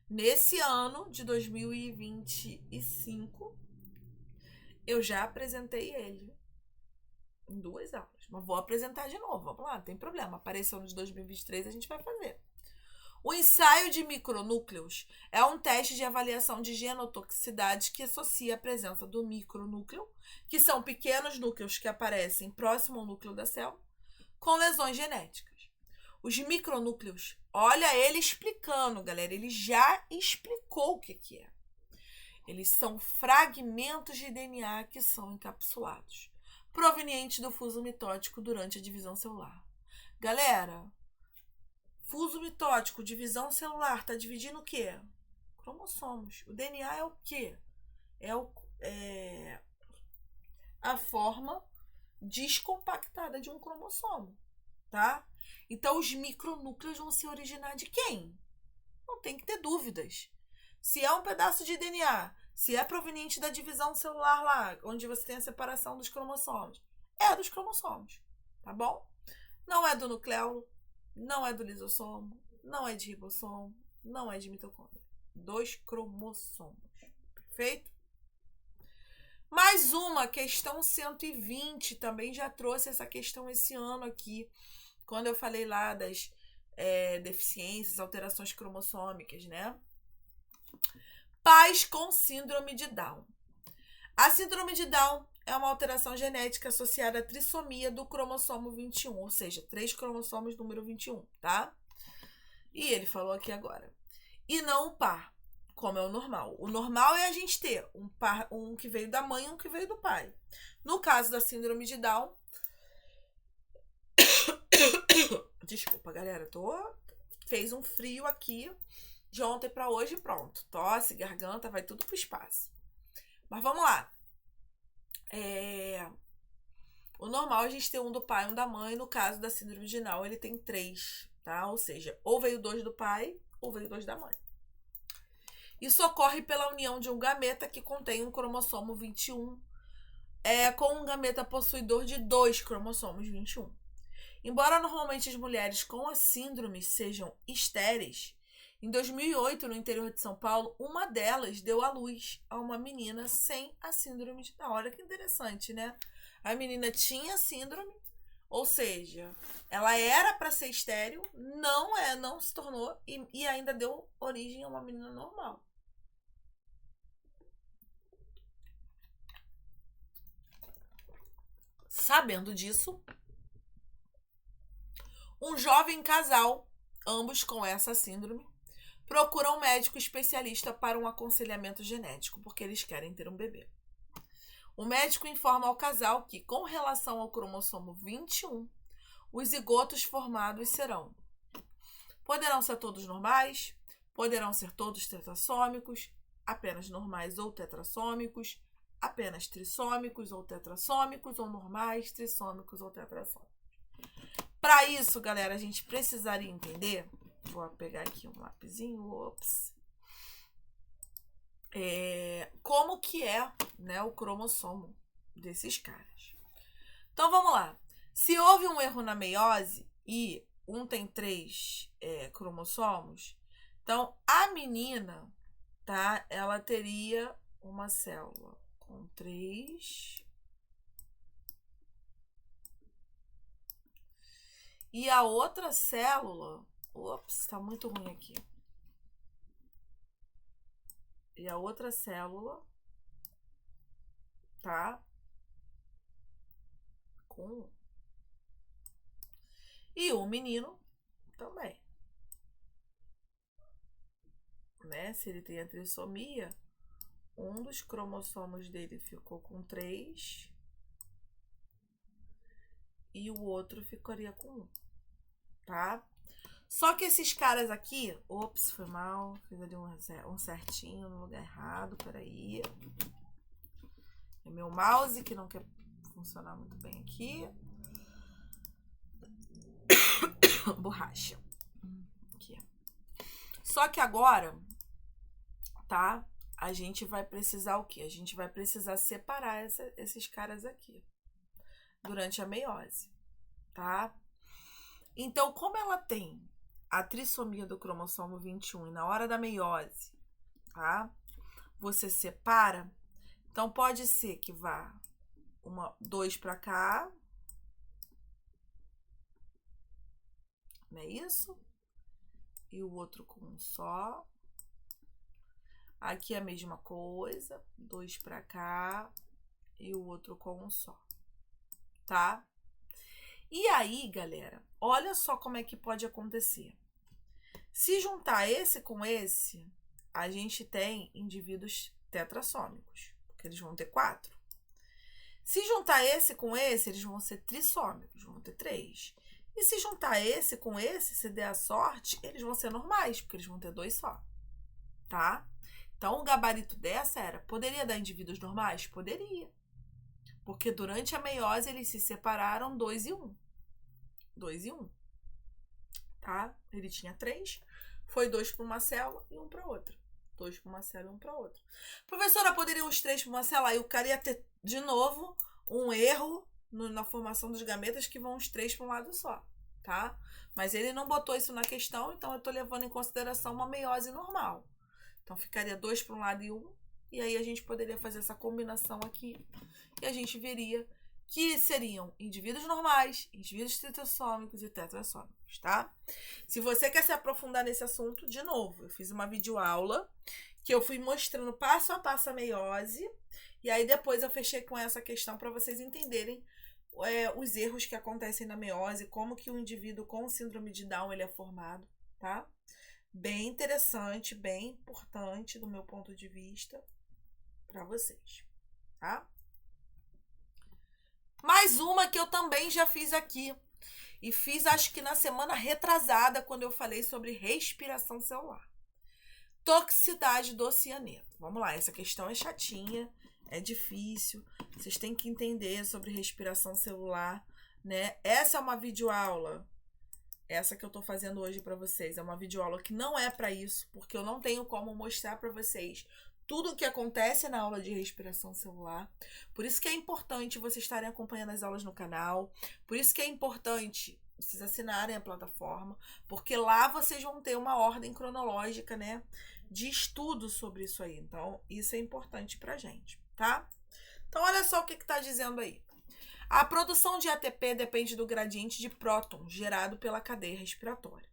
Nesse ano de 2025, eu já apresentei ele em 2 aulas. Mas vou apresentar de novo, vamos lá, não tem problema. Apareceu no de 2023, a gente vai fazer. O ensaio de micronúcleos é um teste de avaliação de genotoxicidade que associa a presença do micronúcleo, que são pequenos núcleos que aparecem próximo ao núcleo da célula, com lesões genéticas. Os micronúcleos, olha ele explicando, galera, ele já explicou o que é. Eles são fragmentos de DNA que são encapsulados, provenientes do fuso mitótico durante a divisão celular. Galera, fuso mitótico, divisão celular, tá dividindo o quê? Cromossomos. O DNA é o quê? É a forma descompactada de um cromossomo, tá? Então, os micronúcleos vão se originar de quem? Não tem que ter dúvidas. Se é um pedaço de DNA, se é proveniente da divisão celular lá, onde você tem a separação dos cromossomos, é dos cromossomos, tá bom? Não é do nucleolo, não é do lisossomo, não é de ribossomo, não é de mitocôndria. 2 cromossomos. Perfeito? Mais uma, questão 120, também já trouxe essa questão esse ano aqui, quando eu falei lá das deficiências, alterações cromossômicas, né? Pais com síndrome de Down. A síndrome de Down é uma alteração genética associada à trissomia do cromossomo 21, ou seja, 3 cromossomos número 21, tá? E ele falou aqui agora. E não o par, como é o normal. O normal é a gente ter um par, um que veio da mãe e um que veio do pai. No caso da síndrome de Down... Desculpa, galera, fez um frio aqui de ontem para hoje, pronto. Tosse, garganta, vai tudo pro espaço. Mas vamos lá. O normal é a gente ter um do pai e um da mãe. No caso da síndrome de Down, ele tem 3, tá? Ou seja, ou veio 2 do pai ou veio 2 da mãe. Isso ocorre pela união de um gameta que contém um cromossomo 21 com um gameta possuidor de 2 cromossomos 21. Embora normalmente as mulheres com a síndrome sejam estéreis, em 2008, no interior de São Paulo, uma delas deu à luz a uma menina sem a síndrome de Down. Olha que interessante, né? A menina tinha síndrome, ou seja, ela era para ser estéril, não se tornou e ainda deu origem a uma menina normal. Sabendo disso, um jovem casal, ambos com essa síndrome, procuram um médico especialista para um aconselhamento genético, porque eles querem ter um bebê. O médico informa ao casal que, com relação ao cromossomo 21, os zigotos formados poderão ser todos normais, poderão ser todos tetrassômicos, apenas normais ou tetrassômicos, apenas trissômicos ou tetrassômicos, ou normais, trissômicos ou tetrassômicos. Para isso, galera, a gente precisaria entender... Vou pegar aqui um lapisinho, como que é, né, o cromossomo desses caras. Então, vamos lá. Se houve um erro na meiose e um tem 3 cromossomos, então a menina, tá, ela teria uma célula com 3 e a outra célula... tá muito ruim aqui. E a outra célula, tá? Com 1. E o menino também. Né? Se ele tem a trissomia, um dos cromossomos dele ficou com 3 e o outro ficaria com 1, tá? Só que esses caras aqui... foi mal. Fiz ali um certinho no lugar errado. Peraí. É meu mouse que não quer funcionar muito bem aqui. Borracha. Aqui. Só que agora, tá? A gente vai precisar o quê? A gente vai precisar separar esses caras aqui. Durante a meiose, tá? Então, como ela tem a trissomia do cromossomo 21 e na hora da meiose, tá? Você separa. Então, pode ser que vá 2 para cá. Não é isso? E o outro com um só. Aqui a mesma coisa. 2 para cá. E o outro com um só. Tá? E aí, galera, olha só como é que pode acontecer. Se juntar esse com esse, a gente tem indivíduos tetrassômicos, porque eles vão ter 4. Se juntar esse com esse, eles vão ser trissômicos, vão ter 3. E se juntar esse com esse, se der a sorte, eles vão ser normais, porque eles vão ter 2 só, tá? Então, o gabarito dessa poderia dar indivíduos normais? Poderia. Porque durante a meiose, eles se separaram 2 e 1. 2 e 1. Tá? Ele tinha 3, foi 2 para uma célula e 1 para outra. 2 para uma célula e 1 para outra. Professora, poderiam os 3 para uma célula? Aí o cara ia ter, de novo, um erro na formação dos gametas que vão os 3 para um lado só. tá? Mas ele não botou isso na questão, então eu tô levando em consideração uma meiose normal. Então ficaria 2 para um lado e 1, e aí a gente poderia fazer essa combinação aqui, e a gente veria que seriam indivíduos normais, indivíduos tritossômicos e tetrassômicos, tá? Se você quer se aprofundar nesse assunto, de novo, eu fiz uma videoaula que eu fui mostrando passo a passo a meiose, e aí depois eu fechei com essa questão para vocês entenderem os erros que acontecem na meiose, como que o indivíduo com síndrome de Down ele é formado, tá? Bem interessante, bem importante do meu ponto de vista para vocês, tá? Mais uma que eu também já fiz aqui. E fiz, acho que na semana retrasada, quando eu falei sobre respiração celular. Toxicidade do cianeto. Vamos lá, essa questão é chatinha, é difícil. Vocês têm que entender sobre respiração celular, né? Essa é uma videoaula. Essa que eu tô fazendo hoje para vocês. É uma videoaula que não é para isso, porque eu não tenho como mostrar para vocês tudo o que acontece na aula de respiração celular. Por isso que é importante vocês estarem acompanhando as aulas no canal. Por isso que é importante vocês assinarem a plataforma, porque lá vocês vão ter uma ordem cronológica, né, de estudo sobre isso aí. Então, isso é importante pra gente, tá? Então, olha só o que tá dizendo aí. A produção de ATP depende do gradiente de próton gerado pela cadeia respiratória.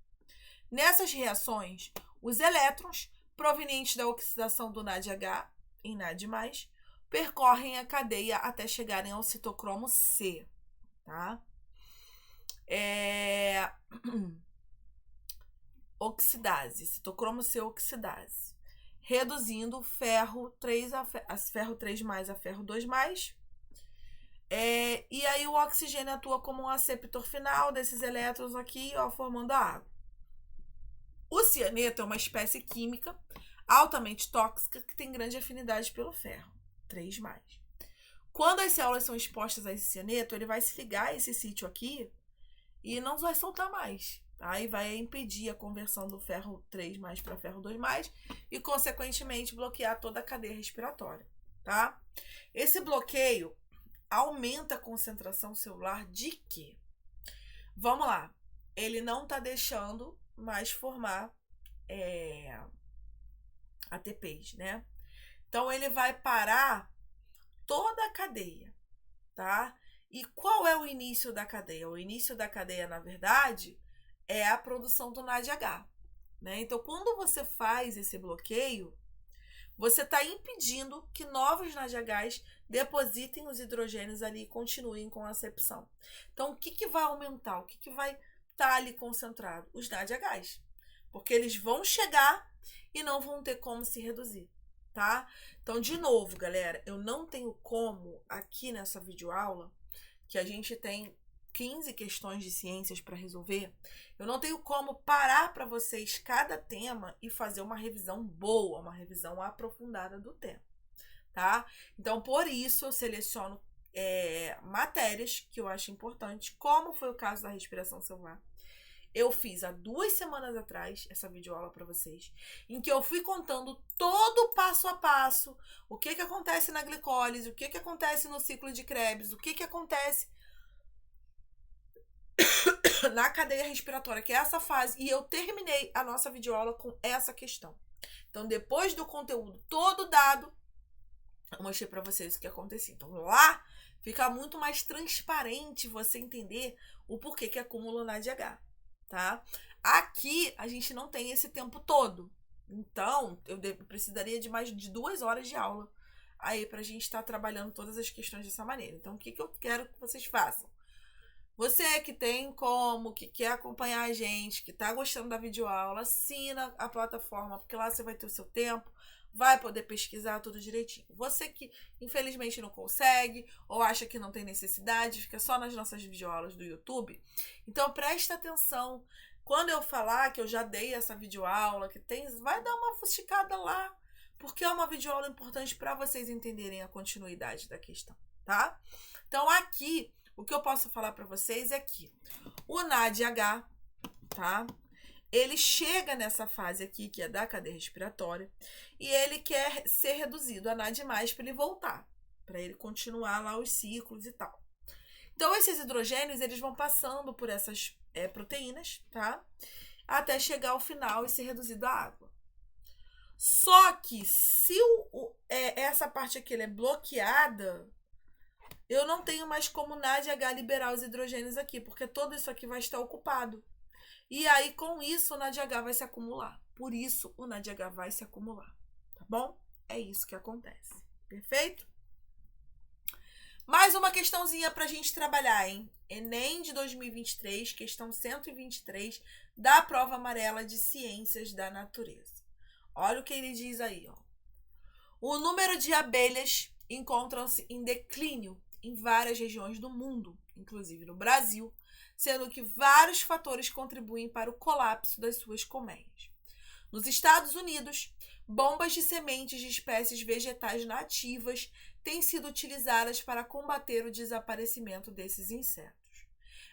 Nessas reações, os elétrons provenientes da oxidação do NADH em NAD+, percorrem a cadeia até chegarem ao citocromo C, tá? Oxidase, citocromo C oxidase, reduzindo ferro 3 a ferro 3+ a ferro 2+. E aí o oxigênio atua como um aceptor final desses elétrons aqui, ó, formando a água. O cianeto é uma espécie química altamente tóxica que tem grande afinidade pelo ferro, 3+. Quando as células são expostas a esse cianeto, ele vai se ligar a esse sítio aqui e não vai soltar mais, tá? E vai impedir a conversão do ferro 3+ para ferro 2+ e, consequentemente, bloquear toda a cadeia respiratória, tá? Esse bloqueio aumenta a concentração celular de quê? Vamos lá. Ele não está deixando mais formar ATPs, né? Então, ele vai parar toda a cadeia, tá? E qual é o início da cadeia? O início da cadeia, na verdade, é a produção do NADH, né? Então, quando você faz esse bloqueio, você está impedindo que novos NADHs depositem os hidrogênios ali e continuem com a acepção. Então, o que vai aumentar? O que vai estar ali concentrado? Os NADHs. Porque eles vão chegar e não vão ter como se reduzir, tá? Então, de novo, galera, eu não tenho como, aqui nessa videoaula, que a gente tem 15 questões de ciências para resolver, eu não tenho como parar para vocês cada tema e fazer uma revisão boa, uma revisão aprofundada do tema, tá? Então, por isso, eu seleciono matérias que eu acho importantes, como foi o caso da respiração celular. Eu fiz há 2 semanas atrás essa videoaula para vocês, em que eu fui contando todo o passo a passo, o que acontece na glicólise, o que acontece no ciclo de Krebs, o que acontece na cadeia respiratória, que é essa fase, e eu terminei a nossa videoaula com essa questão. Então, depois do conteúdo todo dado, eu mostrei para vocês o que acontecia. Então, lá fica muito mais transparente você entender o porquê que acumula NADH, tá? Aqui, a gente não tem esse tempo todo. Então, eu precisaria de mais de 2 horas de aula aí pra gente estar trabalhando todas as questões dessa maneira. Então, o que eu quero que vocês façam? Você que tem como, que quer acompanhar a gente, que tá gostando da videoaula, assina a plataforma, porque lá você vai ter o seu tempo, vai poder pesquisar tudo direitinho. Você que, infelizmente, não consegue, ou acha que não tem necessidade, fica só nas nossas videoaulas do YouTube, então presta atenção. Quando eu falar que eu já dei essa videoaula, que tem, vai dar uma fuxicada lá, porque é uma videoaula importante para vocês entenderem a continuidade da questão, tá? Então, aqui, o que eu posso falar para vocês é que o NADH, tá? Ele chega nessa fase aqui, que é da cadeia respiratória, e ele quer ser reduzido a NAD+, para ele voltar, para ele continuar lá os ciclos e tal. Então, esses hidrogênios, eles vão passando por essas proteínas, tá? Até chegar ao final e ser reduzido à água. Só que se essa parte aqui é bloqueada, eu não tenho mais como NADH liberar os hidrogênios aqui, porque todo isso aqui vai estar ocupado. E aí, com isso, o NADH vai se acumular. Por isso, o NADH vai se acumular. Tá bom? É isso que acontece. Perfeito? Mais uma questãozinha pra gente trabalhar, hein? Enem de 2023, questão 123, da prova amarela de Ciências da Natureza. Olha o que ele diz aí, ó. O número de abelhas encontram-se em declínio em várias regiões do mundo, inclusive no Brasil, sendo que vários fatores contribuem para o colapso das suas colmeias. Nos Estados Unidos, bombas de sementes de espécies vegetais nativas têm sido utilizadas para combater o desaparecimento desses insetos.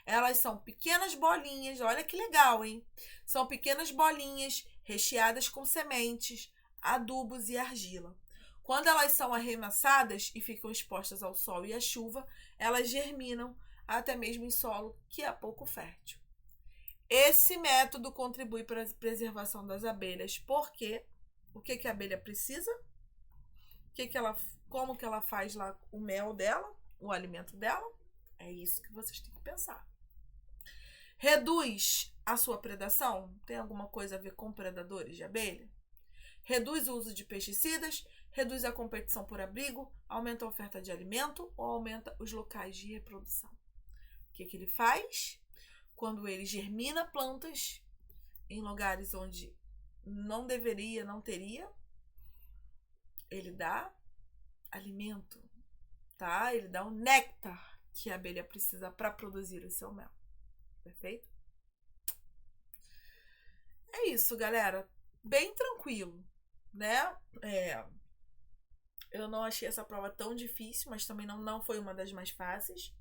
Elas são pequenas bolinhas, olha que legal, hein? São pequenas bolinhas recheadas com sementes, adubos e argila. Quando elas são arremessadas e ficam expostas ao sol e à chuva, elas germinam até mesmo em solo que é pouco fértil. Esse método contribui para a preservação das abelhas, porque o que a abelha precisa? Como que ela faz lá o mel dela, o alimento dela? É isso que vocês têm que pensar. Reduz a sua predação? Tem alguma coisa a ver com predadores de abelha? Reduz o uso de pesticidas? Reduz a competição por abrigo? Aumenta a oferta de alimento ou aumenta os locais de reprodução? O que ele faz? Quando ele germina plantas em lugares onde não deveria, não teria, ele dá alimento, tá? Ele dá o néctar que a abelha precisa para produzir o seu mel. Perfeito? É isso, galera. Bem tranquilo, né? Eu não achei essa prova tão difícil, mas também não foi uma das mais fáceis.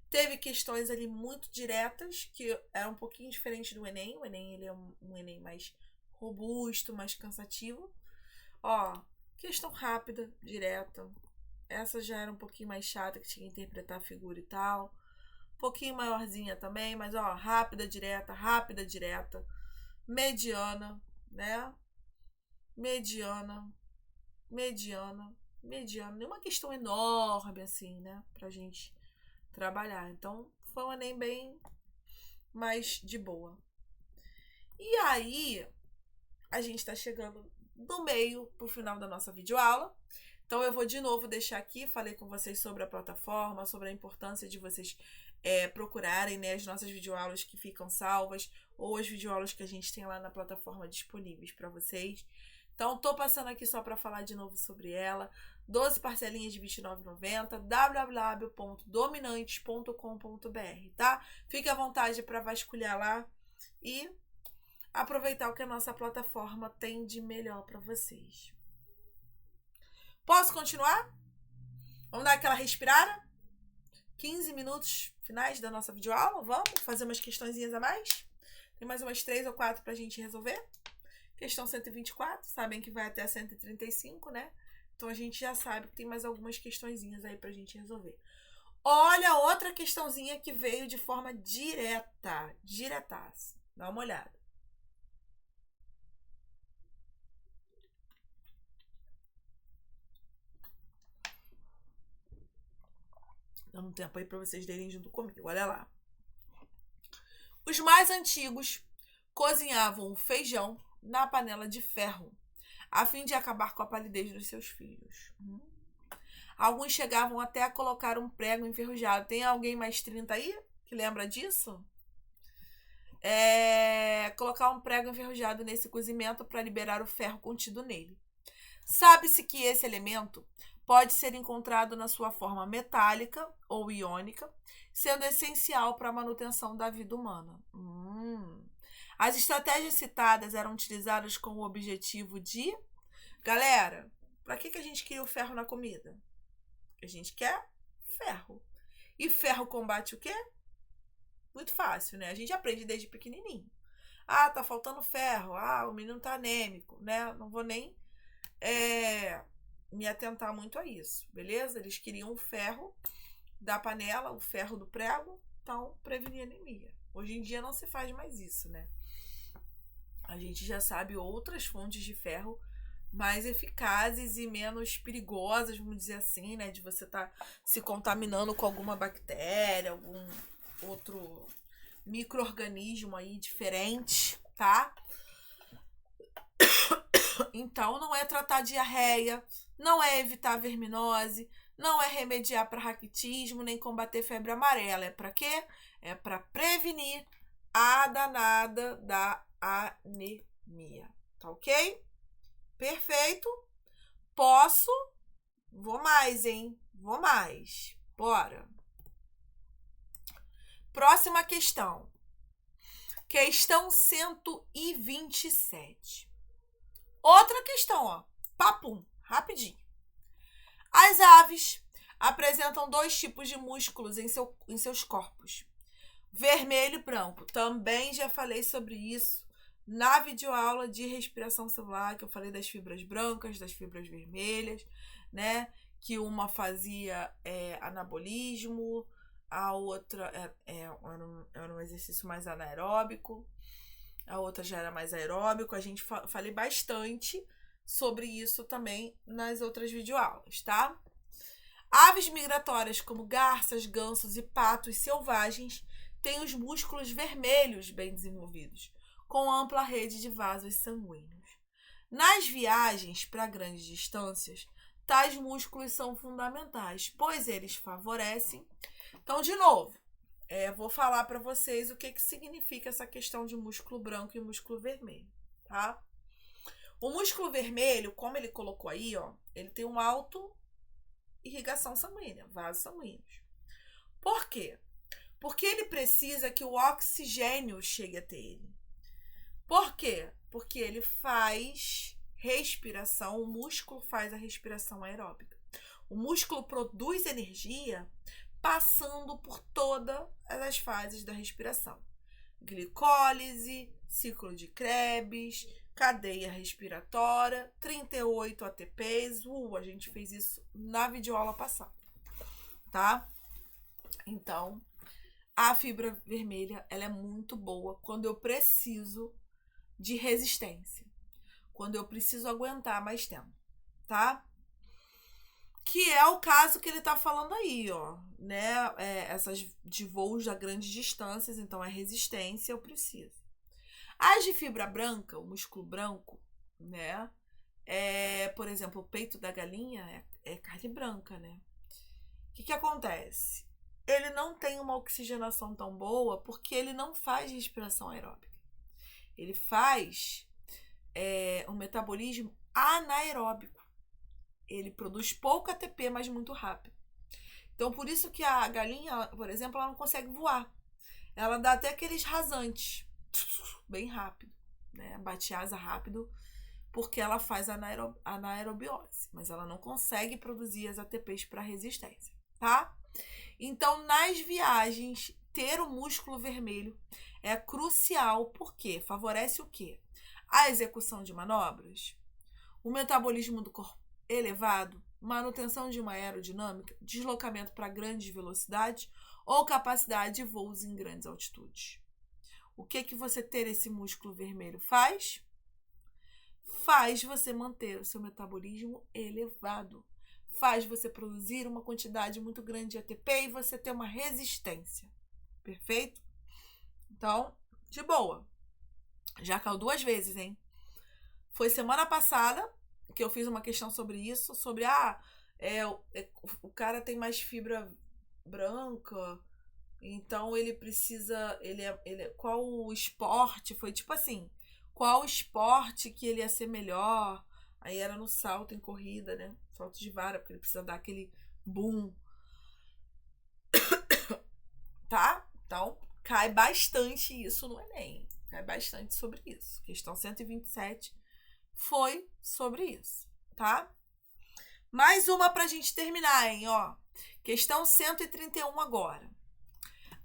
Teve questões ali muito diretas, que era um pouquinho diferente do Enem. O Enem, ele é um Enem mais robusto, mais cansativo. Ó, questão rápida, direta. Essa já era um pouquinho mais chata, que tinha que interpretar a figura e tal. Um pouquinho maiorzinha também, mas ó, rápida, direta. Mediana, né? Mediana. Nenhuma questão enorme assim, né? Pra gente trabalhar. Então, foi um Enem bem mais de boa. E aí, a gente tá chegando no meio pro final da nossa videoaula. Então, eu vou de novo deixar aqui, falei com vocês sobre a plataforma, sobre a importância de vocês procurarem, né, as nossas videoaulas que ficam salvas, ou as videoaulas que a gente tem lá na plataforma disponíveis para vocês. Então, tô passando aqui só para falar de novo sobre ela. 12 parcelinhas de R$ 29,90, www.dominantes.com.br, tá? Fique à vontade para vasculhar lá e aproveitar o que a nossa plataforma tem de melhor para vocês. Posso continuar? Vamos dar aquela respirada? 15 minutos finais da nossa videoaula, vamos fazer umas questõezinhas a mais? Tem mais umas 3 ou 4 pra gente resolver. Questão 124, sabem que vai até 135, né? Então a gente já sabe que tem mais algumas questõezinhas aí pra gente resolver. Olha outra questãozinha que veio de forma diretaça. Dá uma olhada. Dando um tempo aí para vocês lerem junto comigo. Olha lá. Os mais antigos cozinhavam o feijão na panela de ferro, a fim de acabar com a palidez dos seus filhos. Alguns chegavam até a colocar um prego enferrujado. Tem alguém mais 30 aí que lembra disso? Colocar um prego enferrujado nesse cozimento para liberar o ferro contido nele. Sabe-se que esse elemento pode ser encontrado na sua forma metálica ou iônica, sendo essencial para a manutenção da vida humana. As estratégias citadas eram utilizadas com o objetivo de... Galera, para que a gente queria o ferro na comida? A gente quer ferro. E ferro combate o quê? Muito fácil, né? A gente aprende desde pequenininho. Ah, tá faltando ferro. Ah, o menino tá anêmico, né? Não vou nem me atentar muito a isso, beleza? Eles queriam o ferro, da panela, o ferro do prego, então prevenir anemia. Hoje em dia não se faz mais isso, né? A gente já sabe outras fontes de ferro mais eficazes e menos perigosas, vamos dizer assim, né? De você estar se contaminando com alguma bactéria, algum outro micro-organismo aí diferente, tá? Então, não é tratar diarreia, não é evitar verminose, não é remediar para raquitismo, nem combater febre amarela. É para quê? É para prevenir a danada da anemia. Tá ok? Perfeito? Posso? Vou mais, hein? Vou mais. Bora. Próxima questão. Questão 127. Outra questão, ó. Papum, rapidinho. As aves apresentam 2 tipos de músculos em seus corpos. Vermelho e branco. Também já falei sobre isso na videoaula de respiração celular, que eu falei das fibras brancas, das fibras vermelhas, né? Que uma fazia anabolismo, a outra era um exercício mais anaeróbico, a outra já era mais aeróbico. A gente falei bastante sobre isso também nas outras videoaulas, tá? Aves migratórias como garças, gansos e patos selvagens têm os músculos vermelhos bem desenvolvidos, com ampla rede de vasos sanguíneos. Nas viagens para grandes distâncias, tais músculos são fundamentais, pois eles favorecem. Então, de novo, vou falar para vocês o que significa essa questão de músculo branco e músculo vermelho, tá? O músculo vermelho, como ele colocou aí, ó, ele tem uma auto-irrigação sanguínea, vasos sanguíneos. Por quê? Porque ele precisa que o oxigênio chegue até ele. Por quê? Porque ele faz respiração, o músculo faz a respiração aeróbica. O músculo produz energia passando por todas as fases da respiração. Glicólise, ciclo de Krebs, cadeia respiratória, 38 ATPs. A gente fez isso na videoaula passada, tá? Então, a fibra vermelha, ela é muito boa quando eu preciso de resistência, quando eu preciso aguentar mais tempo, tá? Que é o caso que ele tá falando aí, ó, né? Essas de voos a grandes distâncias, então é resistência, eu preciso. As de fibra branca, o músculo branco, né? Por exemplo, o peito da galinha é carne branca, né? O que acontece? Ele não tem uma oxigenação tão boa porque ele não faz respiração aeróbica. Ele faz um metabolismo anaeróbico. Ele produz pouco ATP, mas muito rápido. Então, por isso que a galinha, por exemplo, ela não consegue voar. Ela dá até aqueles rasantes, bem rápido, né? Bate asa rápido, porque ela faz anaerobiose, mas ela não consegue produzir as ATPs para resistência, tá? Então, nas viagens, ter o músculo vermelho é crucial, porque favorece o quê? A execução de manobras, o metabolismo do corpo elevado, manutenção de uma aerodinâmica, deslocamento para grandes velocidades ou capacidade de voos em grandes altitudes. O que você ter esse músculo vermelho faz? Faz você manter o seu metabolismo elevado. Faz você produzir uma quantidade muito grande de ATP e você ter uma resistência. Perfeito? Então, de boa. Já caiu 2 vezes, hein? Foi semana passada que eu fiz uma questão sobre isso, sobre o cara tem mais fibra branca, então ele precisa, qual o esporte, foi tipo assim, qual esporte que ele ia ser melhor? Aí era no salto em corrida, né? Salto de vara, porque ele precisa dar aquele boom. Tá? Então, cai bastante isso no Enem. Cai bastante sobre isso. Questão 127 foi sobre isso, tá? Mais uma pra gente terminar, hein, ó. Questão 131 agora.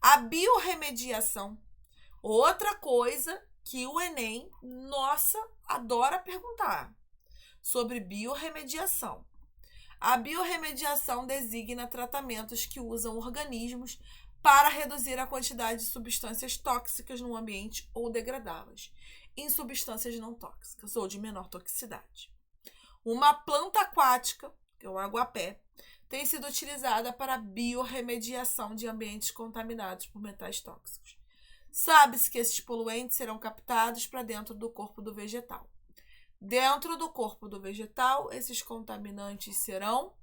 A biorremediação. Outra coisa que o Enem, nossa, adora perguntar. Sobre biorremediação. A biorremediação designa tratamentos que usam organismos para reduzir a quantidade de substâncias tóxicas no ambiente ou degradá-las em substâncias não tóxicas ou de menor toxicidade. Uma planta aquática, que é o aguapé, tem sido utilizada para a biorremediação de ambientes contaminados por metais tóxicos. Sabe-se que esses poluentes serão captados para dentro do corpo do vegetal. Dentro do corpo do vegetal, esses contaminantes serão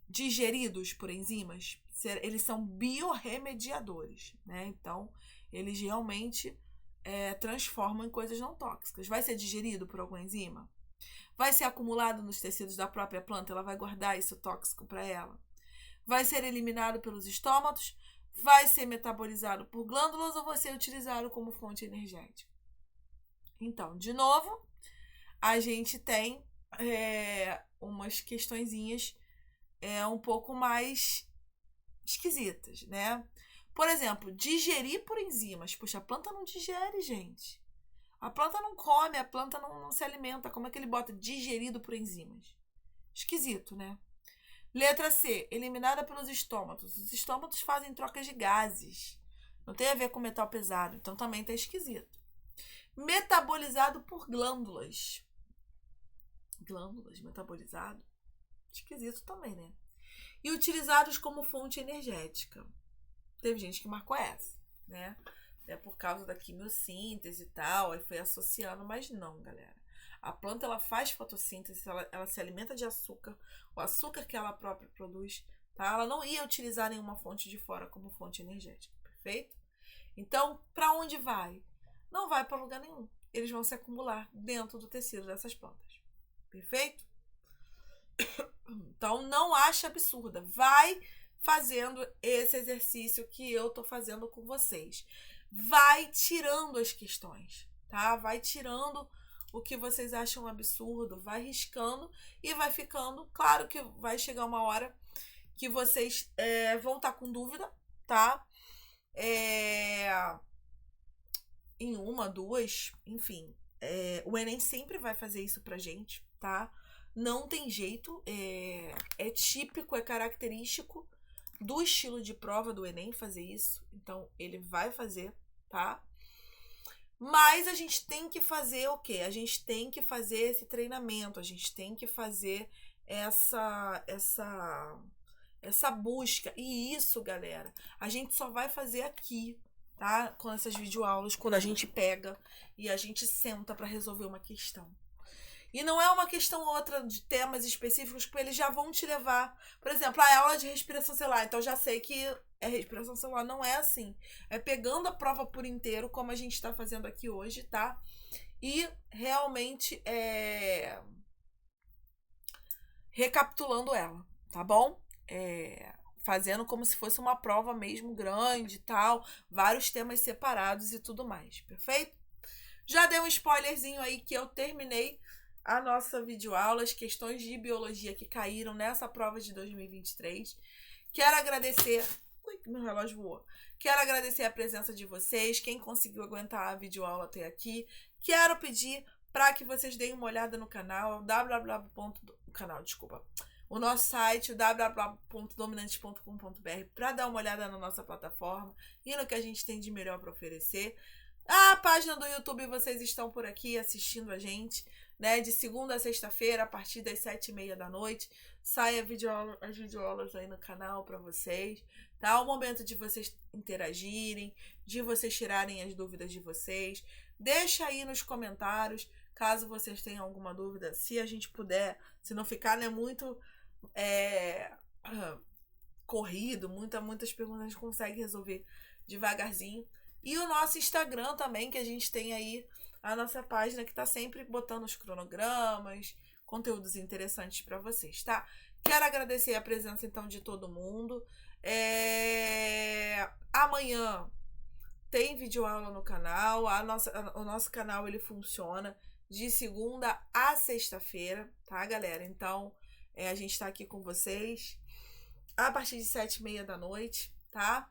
digeridos por enzimas. Eles são biorremediadores, né? Então, eles realmente transformam em coisas não tóxicas. Vai ser digerido por alguma enzima? Vai ser acumulado nos tecidos da própria planta? Ela vai guardar isso tóxico para ela? Vai ser eliminado pelos estômatos? Vai ser metabolizado por glândulas ou vai ser utilizado como fonte energética? Então, de novo, a gente tem umas questõezinhas um pouco mais esquisitas, né? Por exemplo, digerir por enzimas. Poxa, a planta não digere, gente. A planta não come, a planta não se alimenta. Como é que ele bota digerido por enzimas? Esquisito, né? Letra C, eliminada pelos estômatos. Os estômatos fazem trocas de gases. Não tem a ver com metal pesado, então também tá esquisito. Metabolizado por glândulas. Glândulas, metabolizado. Esquisito também, né? E utilizados como fonte energética. Teve gente que marcou essa, né? Por causa da quimiossíntese e tal, aí foi associando, mas não, galera. A planta, ela faz fotossíntese, ela se alimenta de açúcar, o açúcar que ela própria produz, tá? Ela não ia utilizar nenhuma fonte de fora como fonte energética, perfeito? Então, para onde vai? Não vai para lugar nenhum. Eles vão se acumular dentro do tecido dessas plantas, perfeito? Então, não ache absurda. Vai fazendo esse exercício que eu tô fazendo com vocês. Vai tirando as questões, tá? Vai tirando o que vocês acham absurdo, vai riscando e vai ficando. Claro que vai chegar uma hora que vocês vão estar com dúvida, tá? Em uma, duas, enfim. O Enem sempre vai fazer isso pra gente, tá? Não tem jeito, é típico, é característico do estilo de prova do Enem fazer isso. Então, ele vai fazer, tá? Mas a gente tem que fazer o quê? A gente tem que fazer esse treinamento, a gente tem que fazer essa busca. E isso, galera, a gente só vai fazer aqui, tá? Com essas videoaulas, quando a gente pega e a gente senta para resolver uma questão. E não é uma questão ou outra de temas específicos, porque eles já vão te levar. Por exemplo, a aula de respiração celular. Então, já sei que respiração celular. Não é assim. É pegando a prova por inteiro, como a gente está fazendo aqui hoje, tá? E realmente recapitulando ela, tá bom? Fazendo como se fosse uma prova mesmo grande e tal. Vários temas separados e tudo mais. Perfeito? Já dei um spoilerzinho aí que eu terminei a nossa videoaula, as questões de biologia que caíram nessa prova de 2023. Quero agradecer... Ui, meu relógio voou. Quero agradecer a presença de vocês, quem conseguiu aguentar a videoaula até aqui. Quero pedir para que vocês deem uma olhada no canal, o nosso site, www.dominantes.com.br, para dar uma olhada na nossa plataforma e no que a gente tem de melhor para oferecer. A página do YouTube, vocês estão por aqui assistindo a gente, né? De segunda a sexta-feira, a partir das 7h30 da noite, sai as videoaulas aí no canal para vocês, tá? O momento de vocês interagirem, de vocês tirarem as dúvidas de vocês. Deixa aí nos comentários, caso vocês tenham alguma dúvida, se a gente puder, se não ficar, né, muito corrido, muitas perguntas a gente consegue resolver devagarzinho. E o nosso Instagram também, que a gente tem aí a nossa página que tá sempre botando os cronogramas, conteúdos interessantes para vocês, tá? Quero agradecer a presença, então, de todo mundo. Amanhã tem videoaula no canal. O nosso canal, ele funciona de segunda a sexta-feira, tá, galera? Então, a gente tá aqui com vocês a partir de 7h30 da noite, tá?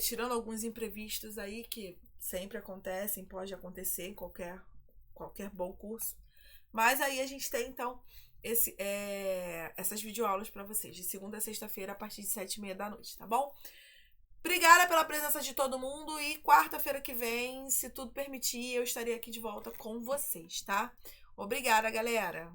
Tirando alguns imprevistos aí que sempre acontecem, pode acontecer em qualquer bom curso. Mas aí a gente tem, então, essas videoaulas pra vocês, de segunda a sexta-feira, a partir de 7h30 da noite, tá bom? Obrigada pela presença de todo mundo e quarta-feira que vem, se tudo permitir, eu estarei aqui de volta com vocês, tá? Obrigada, galera!